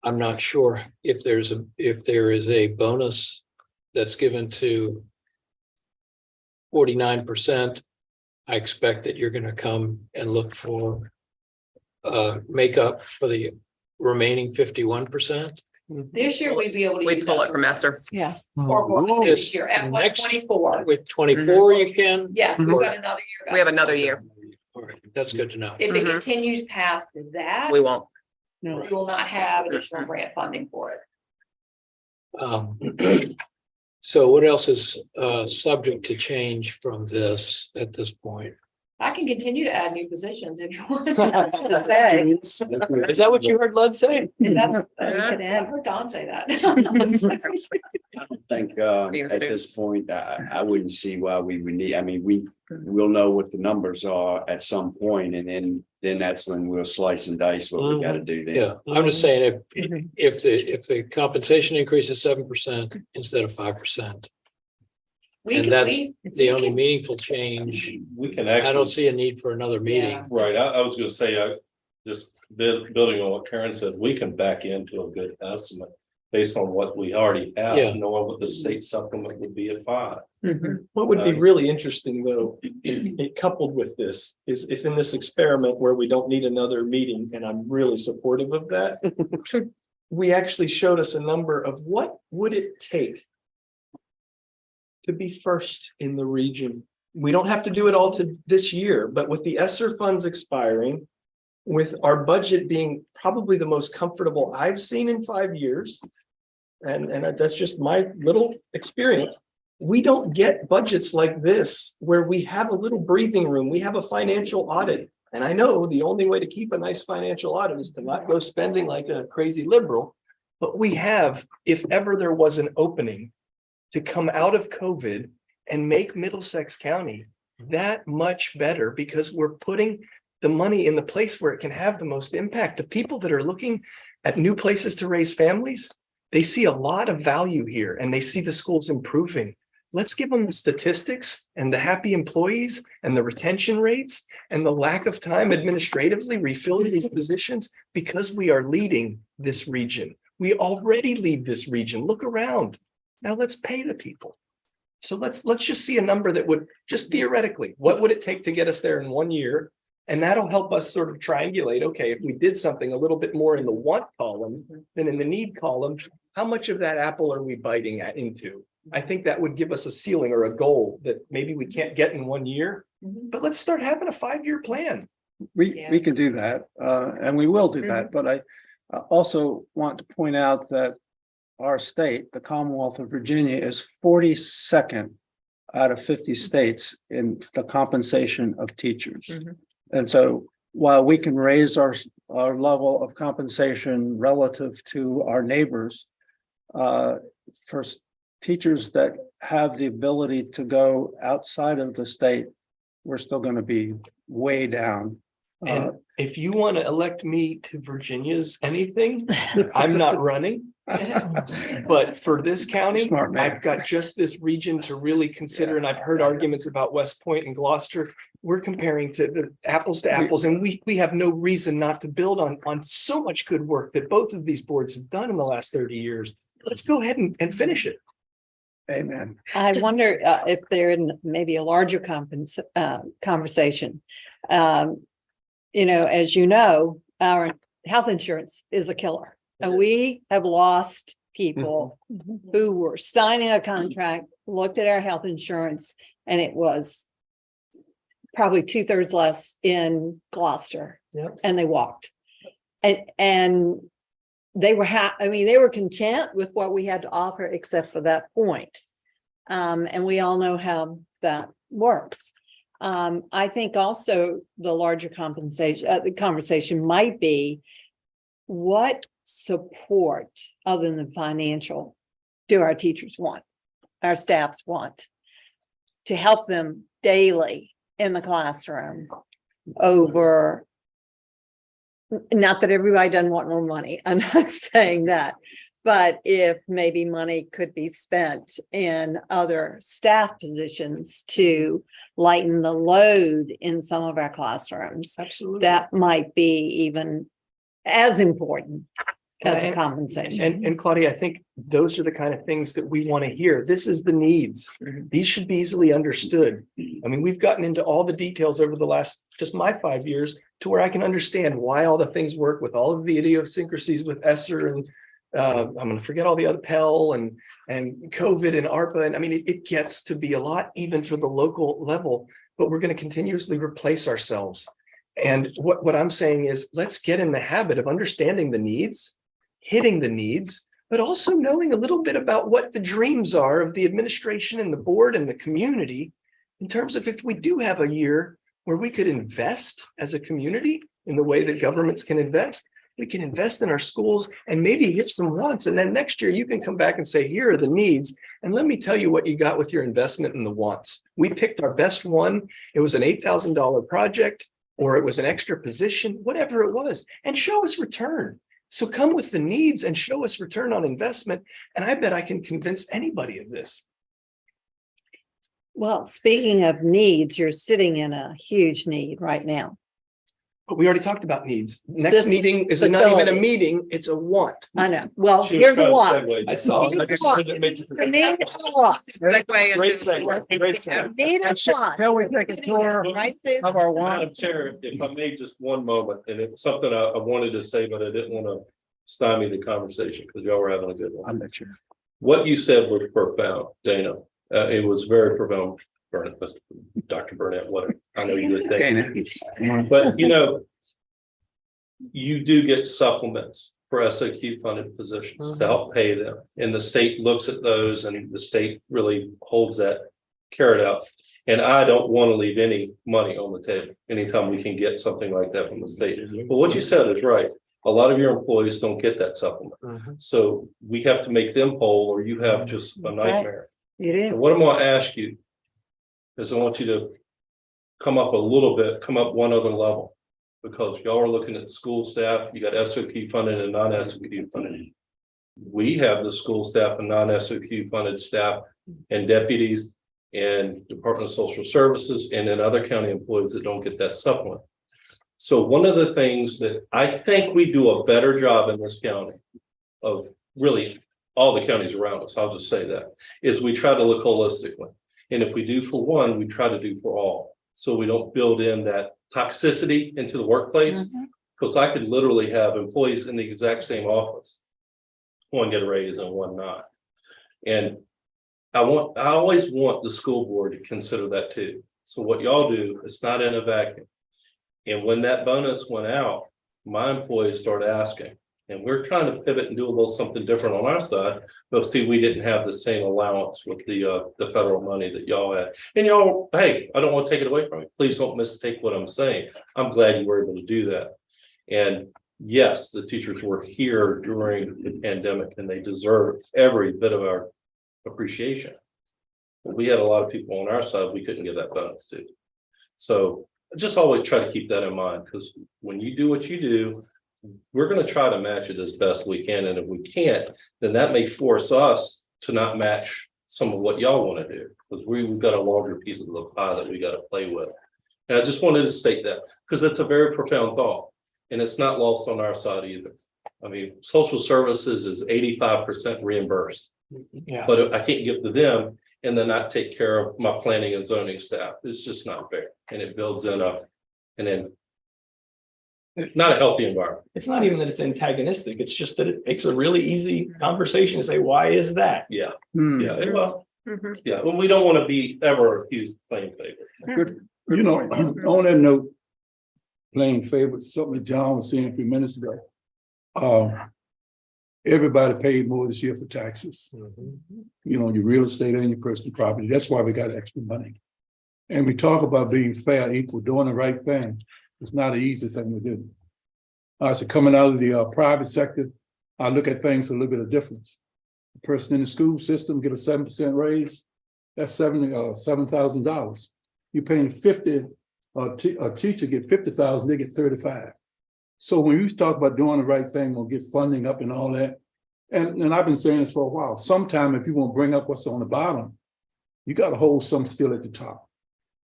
I'm not sure if there is a bonus that's given to 49%. I expect that you're going to come and look for makeup for the remaining 51%. This year we'd be able to. We'd use pull it ESSER from ESSER. funds. Yeah. Or what was it this year, FY Next- 24. With 24, you can. Yes, we've Or- got another year. We have another year. All right, that's good to know. If it Mhm. continues past that, We won't. we will not have additional grant funding for it. So what else is subject to change from this at this point? I can continue to add new positions if you want. I was gonna say. Is that what you heard Lud say? That's, could I add. heard Don say that. I don't think Being at students. this point, I wouldn't see why we would need, I mean, we'll know what the numbers are at some point, and then that's when we'll slice and dice what we gotta do then. Yeah, I'm just saying if the compensation increase is 7% instead of 5%. And that's the only meaningful change. We can I actually. don't see a need for another meeting. Right, I was gonna say, just building on what Karen said, we can back into a good estimate based on what we already have, Yeah. knowing what the state supplement would be at 5. What would be really interesting, though, it coupled with this, is if in this experiment where we don't need another meeting, and I'm really supportive of that. We actually showed us a number of what would it take to be first in the region. We don't have to do it all to this year, but with the ESSER funds expiring, with our budget being probably the most comfortable I've seen in 5 years, and that's just my little experience. We don't get budgets like this where we have a little breathing room. We have a financial audit. And I know the only way to keep a nice financial audit is to not go spending like a crazy liberal. But we have, if ever there was an opening to come out of COVID and make Middlesex County that much better, because we're putting the money in the place where it can have the most impact. The people that are looking at new places to raise families, they see a lot of value here and they see the schools improving. Let's give them the statistics and the happy employees and the retention rates and the lack of time administratively refilling these positions, because we are leading this region. We already lead this region. Look around. Now let's pay the people. So let's just see a number that would just theoretically, what would it take to get us there in 1 year? And that'll help us sort of triangulate, okay, if we did something a little bit more in the want column than in the need column, how much of that apple are we biting into? I think that would give us a ceiling or a goal that maybe we can't get in 1 year, but let's start having a 5-year plan. we can do that, and we will do that, but I also want to point out that our state, the Commonwealth of Virginia, is 42nd out of 50 states in the compensation of teachers. And so while we can raise our level of compensation relative to our neighbors, for teachers that have the ability to go outside of the state, we're still going to be way down. And if you want to elect me to Virginia's anything, I'm not running. But for this county, Smart man. I've got just this region to really consider, and I've heard arguments about West Point and Gloucester. We're comparing to the apples to apples, and we have no reason not to build on so much good work that both of these boards have done in the last 30 years. let's go ahead and finish it. Amen. I wonder if they're in maybe a larger conversation. As you know, our health insurance is a killer. And we have lost people who were signing a contract, looked at our health insurance, and it was probably 2/3 less in Gloucester. Yep. And they walked. And they were they were content with what we had to offer, except for that point. And we all know how that works. I think also the larger the conversation might be, what support other than financial do our teachers want, our staffs want, to help them daily in the classroom over, not that everybody doesn't want more money, I'm not saying that, but if maybe money could be spent in other staff positions to lighten the load in some of our classrooms, Absolutely. that might be even as important as a compensation. And Claudia, I think those are the kind of things that we want to hear. This is the needs. These should be easily understood. I mean, we've gotten into all the details over the last, just my 5 years, to where I can understand why all the things work with all of the idiosyncrasies with ESSER and I'm going to forget all the other Pell and COVID and ARPA. And I mean, it gets to be a lot even for the local level, but we're going to continuously replace ourselves. And what I'm saying is, let's get in the habit of understanding the needs, hitting the needs, but also knowing a little bit about what the dreams are of the administration and the board and the community, in terms of if we do have a year where we could invest as a community in the way that governments can invest. We can invest in our schools and maybe hit some wants. And then next year you can come back and say, here are the needs. And let me tell you what you got with your investment in the wants. We picked our best one. It was an $8,000 project, or it was an extra position, whatever it was, and show us return. So come with the needs and show us return on investment. And I bet I can convince anybody of this. Well, speaking of needs, you're sitting in a huge need right now. But we already talked about needs. Next This meeting is not even a facility. meeting, it's a want. I know. Well, She was here's a trying to want. segue. I saw. I just wanted to make you- The need is a want. Segue Great into- segue, great segue. Need is want. Shall we take a tour Right, Sue? of our Madam want? Chair, if I may, just one moment, and it's something I wanted to say, but I didn't want to stymie the conversation because y'all were having a good one. I'm the chair. What you said was profound, Dana. It was very profound, Dr. Burnett, whatever. I know you would think. But you do get supplements for SOQ funded positions to help pay them. And the state looks at those and the state really holds that carrot out. And I don't want to leave any money on the table anytime we can get something like that from the state. But what you said is right. A lot of your employees don't get that supplement. So we have to make them whole, or you have just a nightmare. You And do. what I'm going to ask you is I want you to come up one other level, because y'all are looking at school staff. You got SOQ funded and non-SOQ funded. We have the school staff and non-SOQ funded staff and deputies and Department of Social Services and then other county employees that don't get that supplement. So one of the things that I think we do a better job in this county of, really all the counties around us, I'll just say that, is we try to look holistically. And if we do for one, we try to do for all. So we don't build in that toxicity into the workplace. Because I could literally have employees in the exact same office, one get a raise and one not. And I always want the school board to consider that too. So what y'all do, it's not in a vacuum. And when that bonus went out, my employees started asking, and we're trying to pivot and do a little something different on our side. But see, we didn't have the same allowance with the federal money that y'all had. And y'all, hey, I don't want to take it away from you. Please don't mistake what I'm saying. I'm glad you were able to do that. And yes, the teachers were here during the pandemic and they deserve every bit of our appreciation. But we had a lot of people on our side we couldn't give that bonus to. So just always try to keep that in mind, because when you do what you do, we're going to try to match it as best we can. And if we can't, then that may force us to not match some of what y'all want to do, because we've got a larger piece of the pie that we got to play with. And I just wanted to state that because it's a very profound thought and it's not lost on our side either. I mean, social services is 85% reimbursed, Yeah. but if I can't give to them and then not take care of my planning and zoning staff. It's just not fair. And it builds in not a healthy environment. It's not even that it's antagonistic. It's just that it makes a really easy conversation to say, why is that? Yeah, Hmm. yeah, well, Mhm. yeah, well, we don't want to be ever accused of playing favor. You know, on that note, playing favorites, something that John was saying a few minutes ago. Everybody paid more this year for taxes. You know, your real estate and your personal property. That's why we got extra money. And we talk about being fair, equal, doing the right thing. It's not an easy thing to do. So coming out of the private sector, I look at things a little bit of difference. The person in the school system get a 7% raise. That's $7,000. You're paying 50. A teacher get 50,000, they get 35. So when you talk about doing the right thing, we'll get funding up and all that. And I've been saying this for a while. Sometime if you want to bring up what's on the bottom, you got to hold some still at the top.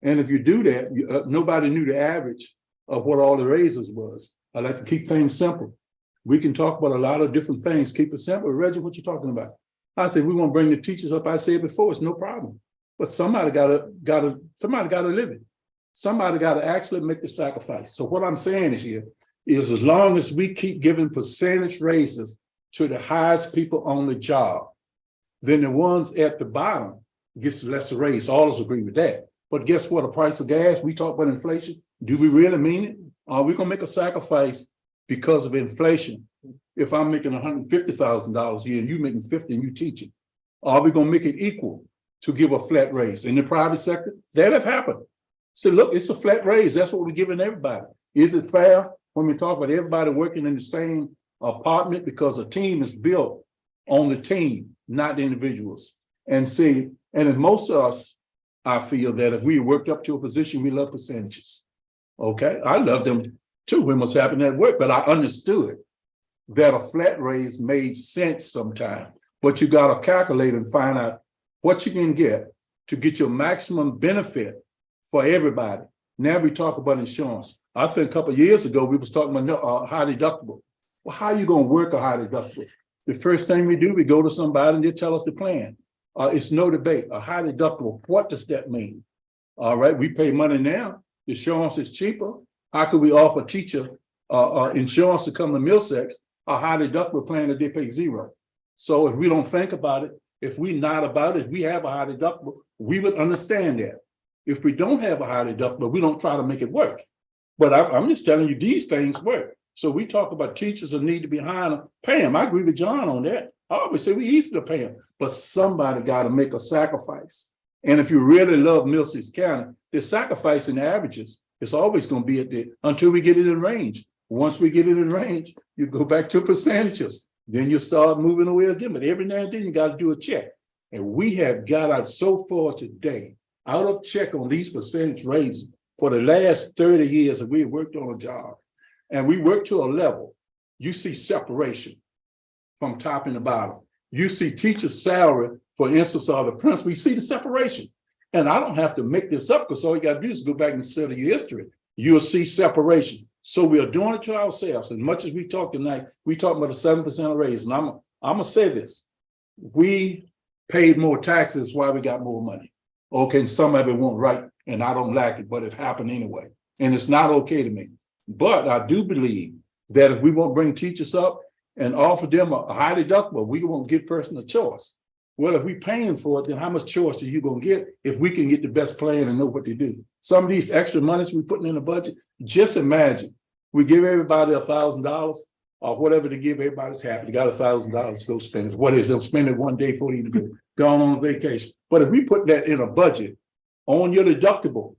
And if you do that, nobody knew the average of what all the raises was. I like to keep things simple. We can talk about a lot of different things. Keep it simple. Reggie, what you talking about? I said we want to bring the teachers up. I said it before, it's no problem. But somebody gotta live it. Somebody got to actually make the sacrifice. So what I'm saying is here is as long as we keep giving percentage raises to the highest people on the job, then the ones at the bottom gets less raise. All of us agree with that. But guess what? The price of gas, we talk about inflation. Do we really mean it? Are we gonna make a sacrifice because of inflation? If I'm making $150,000 a year and you making 50 and you teaching, are we gonna make it equal to give a flat raise? In the private sector, that have happened. So look, it's a flat raise. That's what we're giving everybody. Is it fair when we talk about everybody working in the same apartment? Because a team is built on the team, not the individuals. And see, and if most of us, I feel that if we worked up to a position, we love percentages. Okay, I love them too when what's happening at work, but I understood that a flat raise made sense sometimes. But you got to calculate and find out what you can get to get your maximum benefit for everybody. Now we talk about insurance. I think a couple of years ago, we was talking about high deductible. Well, how are you going to work a high deductible? The first thing we do, we go to somebody and they tell us the plan. It's no debate. A high deductible, what does that mean? All right, we pay money now. The insurance is cheaper. How could we offer a teacher insurance to come to Middlesex, a high deductible plan that they pay zero? So if we don't think about it, if we not about it, if we have a high deductible, we would understand that. If we don't have a high deductible, we don't try to make it work. But I'm just telling you, these things work. So we talk about teachers that need to be high and pay them. I agree with John on that. I always say we easy to pay them, but somebody got to make a sacrifice. And if you really love Middlesex County, the sacrifice in the averages is always going to be at the until we get it in range. Once we get it in range, you go back to percentages. Then you start moving away again. But every now and then you got to do a check. And we have got out so far today, out of check on these percentage raises for the last 30 years that we worked on a job. And we work to a level, you see separation from top and the bottom. You see teacher's salary, for instance, or the principal, you see the separation. And I don't have to make this up because all you got to do is go back and study your history. You'll see separation. So we are doing it to ourselves. As much as we talk tonight, we talk about a 7% raise. And I'm gonna say this. We paid more taxes while we got more money. Okay, and some of it won't right, and I don't like it, but it happened anyway. And it's not okay to me. But I do believe that if we won't bring teachers up and offer them a high deductible, we won't give person a choice. Well, if we're paying for it, then how much choice are you going to get if we can get the best plan and know what to do? Some of these extra monies we're putting in the budget, just imagine we give everybody $1,000 or whatever to give, everybody's happy. They got $1,000 to go spend it. What is they'll spend it one day before they even gone on vacation. But if we put that in a budget on your deductible,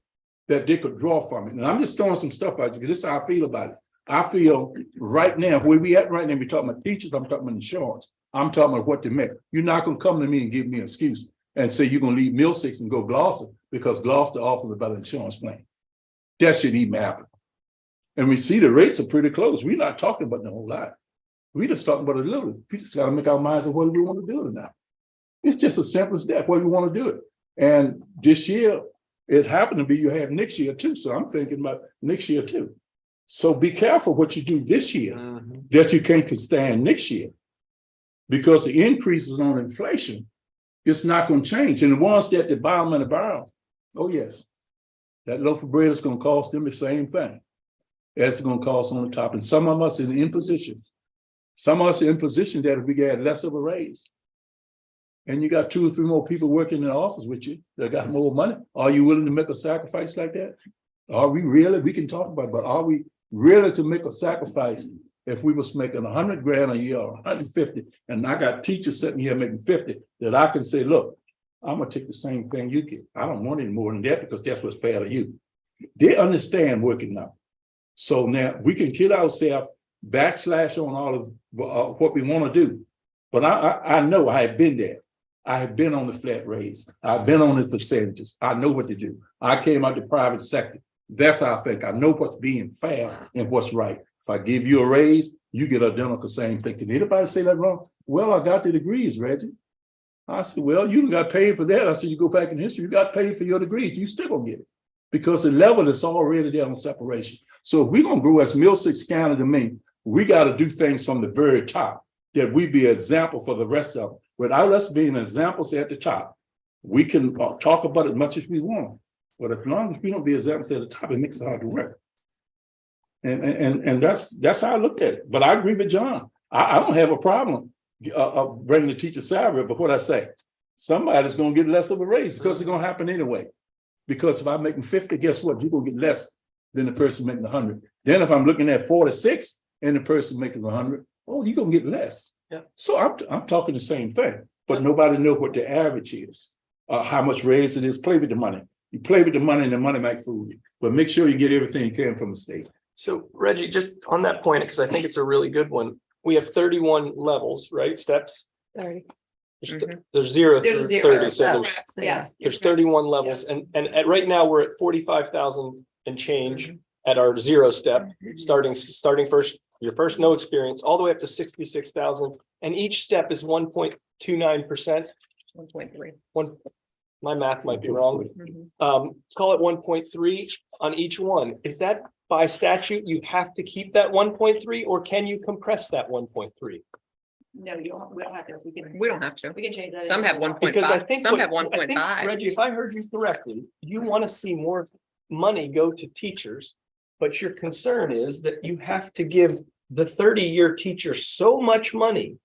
that they could draw from it. And I'm just throwing some stuff out because this is how I feel about it. I feel right now, where we at right now, we're talking about teachers, I'm talking about insurance. I'm talking about what they make. You're not going to come to me and give me an excuse and say you're going to leave Middlesex and go Gloucester because Gloucester offers a better insurance plan. That shouldn't even happen. And we see the rates are pretty close. We're not talking about the whole lot. We just talking about a little. We just got to make our minds on what we want to do now. It's just as simple as that, what we want to do it. And this year, it happened to be you have next year too. So I'm thinking about next year too. So be careful what you do this year that you can't stand next year. Because the increases on inflation, it's not going to change. And the ones that the bottom of the barrel, oh yes, that loaf of bread is going to cost them the same thing as it's going to cost on the top. And some of us are in positions. Some of us are in position that if we get less of a raise. And you got 2 or 3 more people working in the office with you that got more money. Are you willing to make a sacrifice like that? Are we really? We can talk about it, but are we really to make a sacrifice if we was making 100 grand a year or 150, and I got teachers sitting here making 50, that I can say, look, I'm gonna take the same thing you get. I don't want any more than that because that's what's fair to you. They understand working now. So now we can kill ourselves, backslash on all of what we want to do. But I know I have been there. I have been on the flat raise. I've been on the percentages. I know what to do. I came out the private sector. That's how I think. I know what's being fair and what's right. If I give you a raise, you get identical same thing. Can anybody say that wrong? Well, I got the degrees, Reggie. I said, well, you got paid for that. I said, you go back in history, you got paid for your degrees. You still gonna get it because the level is already there on separation. So if we're gonna grow as Middlesex County to me, we got to do things from the very top that we be an example for the rest of them. Without us being examples at the top, we can talk about it as much as we want. But as long as we don't be examples at the top, it makes it hard to work. And that's how I look at it. But I agree with John. I don't have a problem bringing the teacher salary, but what I say, somebody's going to get less of a raise because it's going to happen anyway. Because if I'm making 50, guess what? You're going to get less than the person making 100. Then if I'm looking at 46 and the person making 100, oh, you're going to get less. Yeah. So I'm talking the same thing, but nobody knows what the average is, how much raise it is. Play with the money. You play with the money and the money might fool you, but make sure you get everything you can from the state. So Reggie, just on that point, because I think it's a really good one. We have 31 levels, right? Steps. 30. There's 0 There's a through 0. 30. So Yes. there's 31 levels. And at right now we're at 45,000 and change at our 0 step, starting first, your first no experience, all the way up to 66,000. And each step is 1.29%. 1.3. My math might be wrong. Call it 1.3 on each one. Is that by statute, you have to keep that 1.3, or can you compress that 1.3? No, you don't, we don't have to. We don't have to. We can change that. Some have Because I 1.5, think some have I think, 1.5. Reggie, if I heard you correctly, you want to see more money go to teachers, but your concern is that you have to give the 30-year teacher so much money.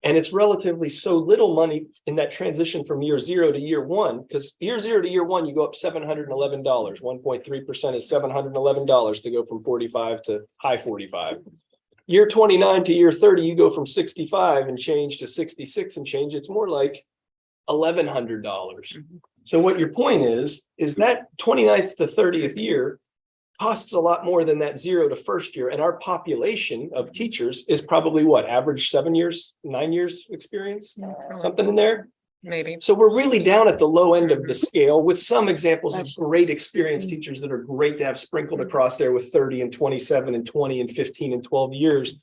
And it's relatively so little money in that transition from year 0 to year 1, because year 0 to year 1, you go up $711. 1.3% is $711 to go from 45 to high 45. Year 29 to year 30, you go from 65 and change to 66 and change. It's more like $1,100. So what your point is that 29th to 30th year costs a lot more than that 0 to first year. And our population of teachers is probably what, average 7 years, 9 years experience, something in there. Maybe. So we're really down at the low end of the scale with some examples of great experienced teachers that are great to have sprinkled across there with 30 and 27 and 20 and 15 and 12 years.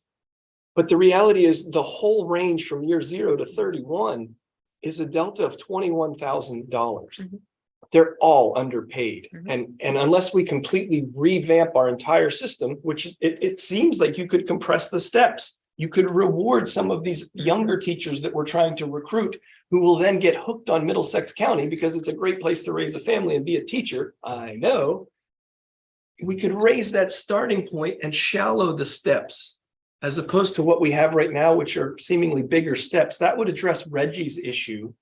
But the reality is the whole range from year 0 to 31 is a delta of $21,000. They're all underpaid. And unless we completely revamp our entire system, which it seems like you could compress the steps, you could reward some of these younger teachers that we're trying to recruit, who will then get hooked on Middlesex County because it's a great place to raise a family and be a teacher. I know. We could raise that starting point and shallow the steps, as opposed to what we have right now, which are seemingly bigger steps. That would address Reggie's issue.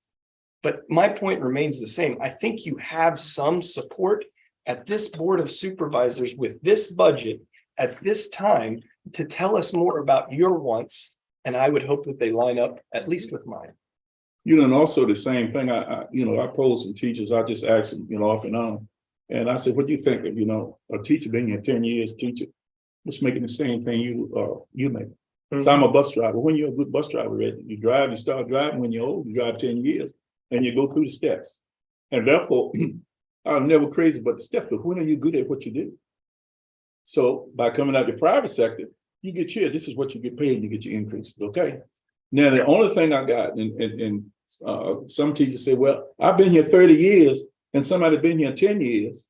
But my point remains the same. I think you have some support at this Board of Supervisors with this budget at this time to tell us more about your wants. And I would hope that they line up at least with mine. You know, and also the same thing, I posed some teachers, I just asked them, off and on. And I said, what do you think of, a teacher being here 10 years, teacher, was making the same thing you make. So I'm a bus driver. When you're a good bus driver, you start driving when you're old, you drive 10 years and you go through the steps. And therefore, I'm never crazy about the steps, but when are you good at what you do? So by coming out the private sector, you get here, this is what you get paid, and you get your increases, okay? Now, the only thing I got, and some teachers say, well, I've been here 30 years and somebody been here 10 years.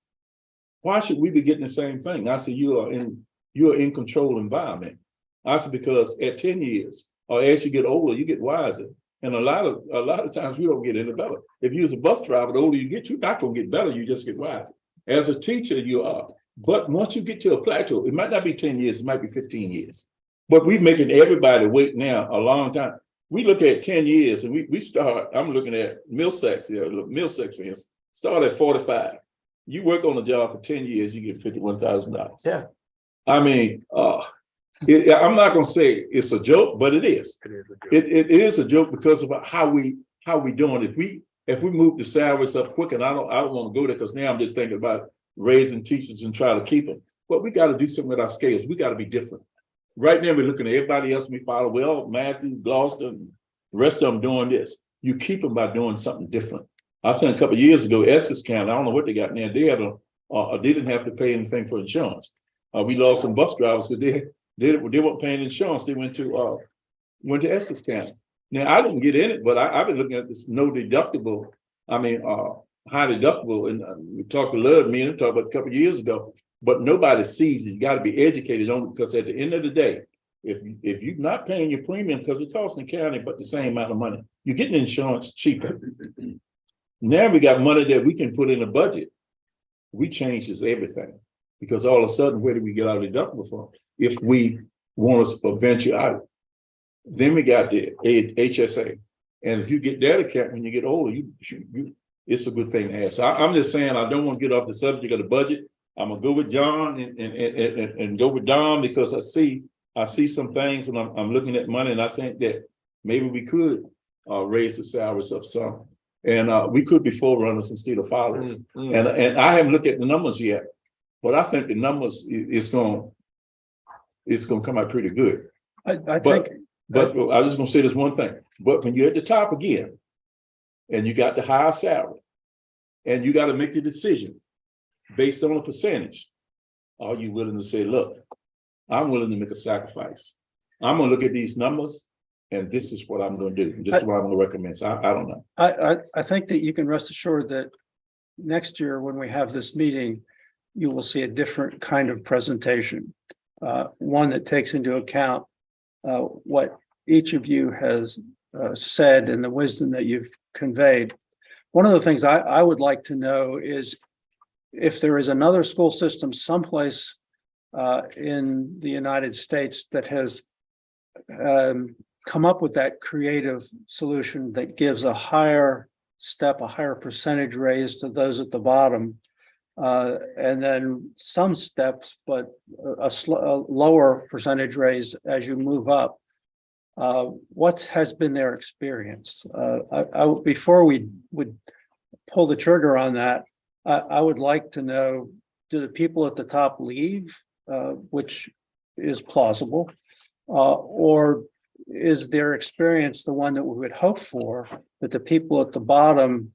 why should we be getting the same thing? I said, you're in control environment. I said, because at 10 years, or as you get older, you get wiser. And a lot of times we don't get any better. If you're a bus driver, the older you get, you're not gonna get better, you just get wiser. As a teacher, you are. But once you get to a plateau, it might not be 10 years, it might be 15 years. But we're making everybody wait now a long time. We look at 10 years and we start, I'm looking at Middlesex here, Middlesex for instance, start at 45. You work on a job for 10 years, you get $51,000. Yeah. I mean, I'm not gonna say it's a joke, but it is. It is a joke because of how we doing. If we move the salaries up quick, and I don't want to go there because now I'm just thinking about raising teachers and try to keep them. But we got to do something with our scales. We got to be different. Right now, we're looking at everybody else we follow. Well, Matthew, Gloucester, and the rest of them doing this. You keep them by doing something different. I said a couple of years ago, Essex County, I don't know what they got now. They had they didn't have to pay anything for insurance. We lost some bus drivers because they weren't paying insurance. They went to Essex County. Now I didn't get in it, but I've been looking at this no deductible. I mean, high deductible, and we talked to Lud, me and him talked about a couple of years ago. But nobody sees it. You got to be educated on it because at the end of the day, if you're not paying your premium because it costs the county but the same amount of money, you're getting insurance cheaper. Now we got money that we can put in a budget. We changes everything because all of a sudden, where do we get our deductible from? If we want to venture out, then we got the HSA, and if you get that account when you get older, it's a good thing to have. So I'm just saying I don't want to get off the subject of the budget. I'm gonna go with John and go with Don because I see some things and I'm looking at money and I think that maybe we could raise the salaries up some. And we could be forerunners instead of followers. And I haven't looked at the numbers yet, but I think the numbers it's gonna come out pretty good. I think. But I was just gonna say this one thing. But when you're at the top again, and you got the higher salary, and you got to make the decision based on a percentage, are you willing to say, look, I'm willing to make a sacrifice. I'm gonna look at these numbers and this is what I'm gonna do. This is what I'm gonna recommend. So I don't know. I think that you can rest assured that next year when we have this meeting, you will see a different kind of presentation. One that takes into account what each of you has said and the wisdom that you've conveyed. One of the things I would like to know is if there is another school system someplace in the United States that has come up with that creative solution that gives a higher percentage raise to those at the bottom, and then some steps, but a lower percentage raise as you move up. What has been their experience? Before we would pull the trigger on that, I would like to know, do the people at the top leave, which is plausible, or is their experience the one that we would hope for, that the people at the bottom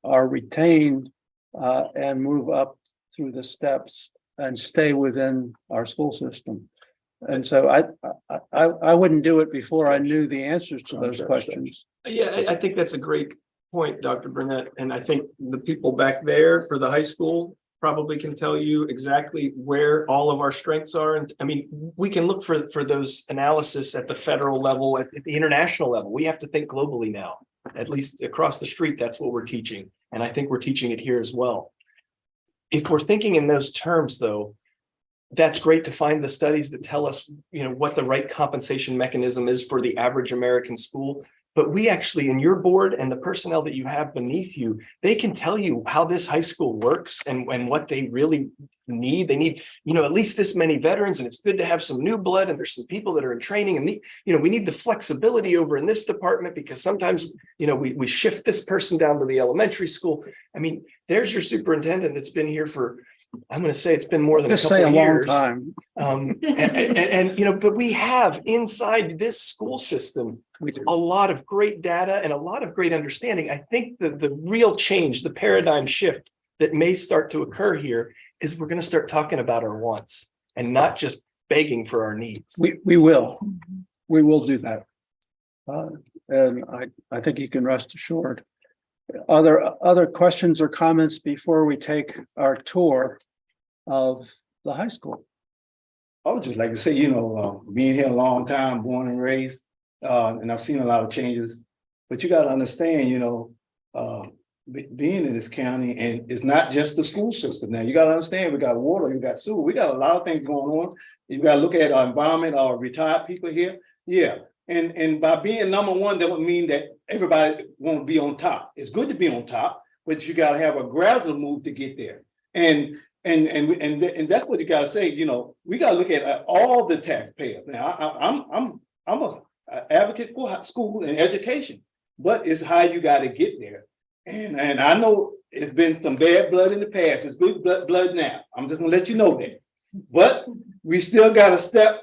are retained and move up through the steps and stay within our school system? And so I wouldn't do it before I knew the answers to those questions. Yeah, I think that's a great point, Dr. Burnett. And I think the people back there for the high school probably can tell you exactly where all of our strengths are. And I mean, we can look for those analysis at the federal level, at the international level. We have to think globally now, at least across the street. That's what we're teaching. And I think we're teaching it here as well. If we're thinking in those terms, though, that's great to find the studies that tell us, what the right compensation mechanism is for the average American school. But we actually, in your board and the personnel that you have beneath you, they can tell you how this high school works and what they really need. They need, at least this many veterans, and it's good to have some new blood. And there's some people that are in training, and we need the flexibility over in this department because sometimes, we shift this person down to the elementary school. I mean, there's your superintendent that's been here for, I'm going to say it's been more than a couple of years. Long time. But we have inside this school system a lot of great data and a lot of great understanding. I think the real change, the paradigm shift that may start to occur here is we're going to start talking about our wants and not just begging for our needs. We will do that. And I think you can rest assured. Other questions or comments before we take our tour? of the high school. I would just like to say, being here a long time, born and raised, and I've seen a lot of changes. But you gotta understand, being in this county, and it's not just the school system. Now, you gotta understand, we got water, you got sewer, we got a lot of things going on. You gotta look at our environment, our retired people here. Yeah, and by being number one, that would mean that everybody won't be on top. It's good to be on top, but you gotta have a gradual move to get there. And that's what you gotta say. We gotta look at all the taxpayers. Now, I'm a advocate for school and education, but it's how you gotta get there. And I know it's been some bad blood in the past. It's good blood now. I'm just gonna let you know that. But we still gotta step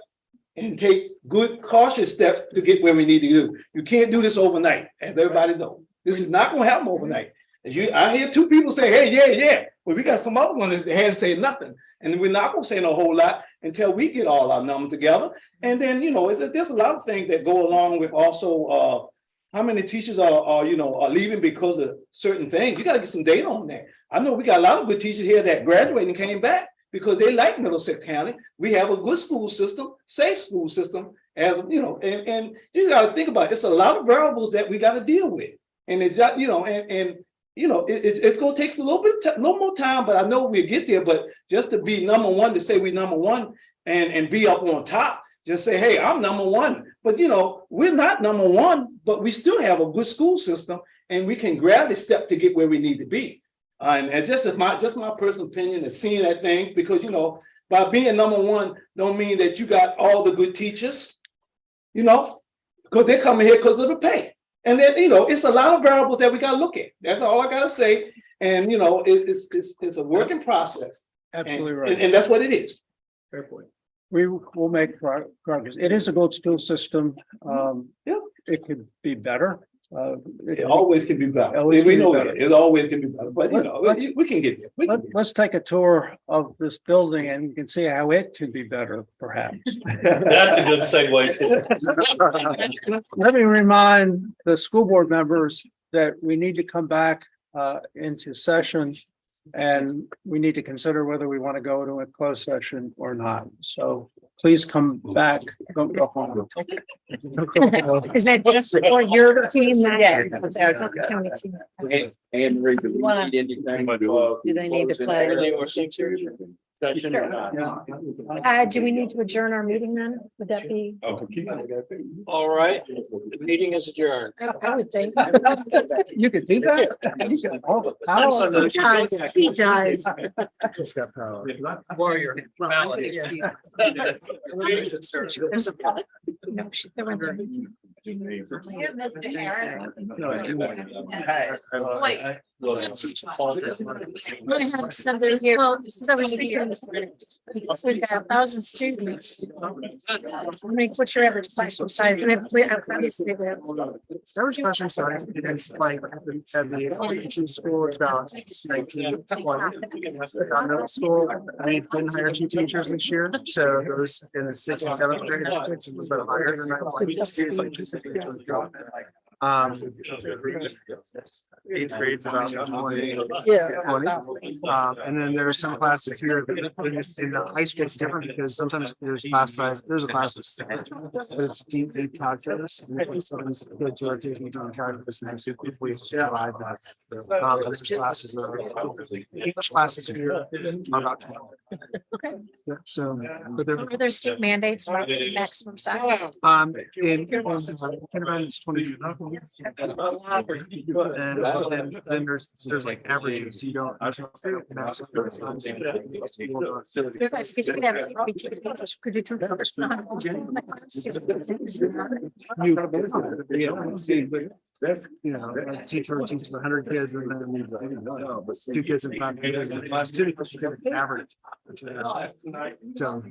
and take good cautious steps to get where we need to do. You can't do this overnight, as everybody knows. This is not gonna happen overnight. I hear two people say, hey, yeah. Well, we got some other ones that hadn't said nothing. And we're not gonna say no whole lot until we get all our numbers together. And then, there's a lot of things that go along with also how many teachers are leaving because of certain things. You got to get some data on that. I know we got a lot of good teachers here that graduated and came back because they like Middlesex County. We have a good school system, safe school system, and you got to think about it. It's a lot of variables that we got to deal with. And it's just, it's going to take a little more time, but I know we'll get there. But just to be number one, to say we number one and be up on top, just say, hey, I'm number one. But, we're not number one, but we still have a good school system and we can gradually step to get where we need to be. And just my personal opinion is seeing that things because, by being number one, don't mean that you got all the good teachers, because they're coming here because of the pay. And then, it's a lot of variables that we got to look at. That's all I got to say. And, it's a working process. Absolutely right. And that's what it is. Fair point. We will make progress. It is a good school system. It could be better. It always can be better. We know that. It always can be better. But we can get there. Let's take a tour of this building and you can see how it could be better, perhaps. That's a good segue. Let me remind the school board members that we need to come back into session. And we need to consider whether we want to go to a closed session or not. So please come back. Don't go home. Is that just for your team? Yeah. Do they need to play? Do we need to adjourn our meeting then? Would that be? All right, the meeting is adjourned. I would think. You could do that. Sometimes he does. Just got power. Warrior. Formality. There's a. No, there were there. I have something here. Well, so we we've got 1,000 students. How many, what's your average classroom size? Obviously, we have. Average classroom size is like at the elementary school, it's about 19 to 20. Middle school, we've been hired 2 teachers this year, so those in the 6th and 7th grade, it's a little bit higher than that. It's like just a drop. 8th grade about 20. And then there are some classes here that in the high school it's different because sometimes there's class size, there's a class of 7, but it's deeply calculus. And sometimes kids who are taking down calculus and so if we provide that. Those classes each class is here about 12. Okay. Yeah, so but Are there state mandates about maximum size? in kindergarten it's 22. And then there's like averages, so you don't. A teacher teaches 100 kids and then 2 kids in 5 kids in the class, 2 average. So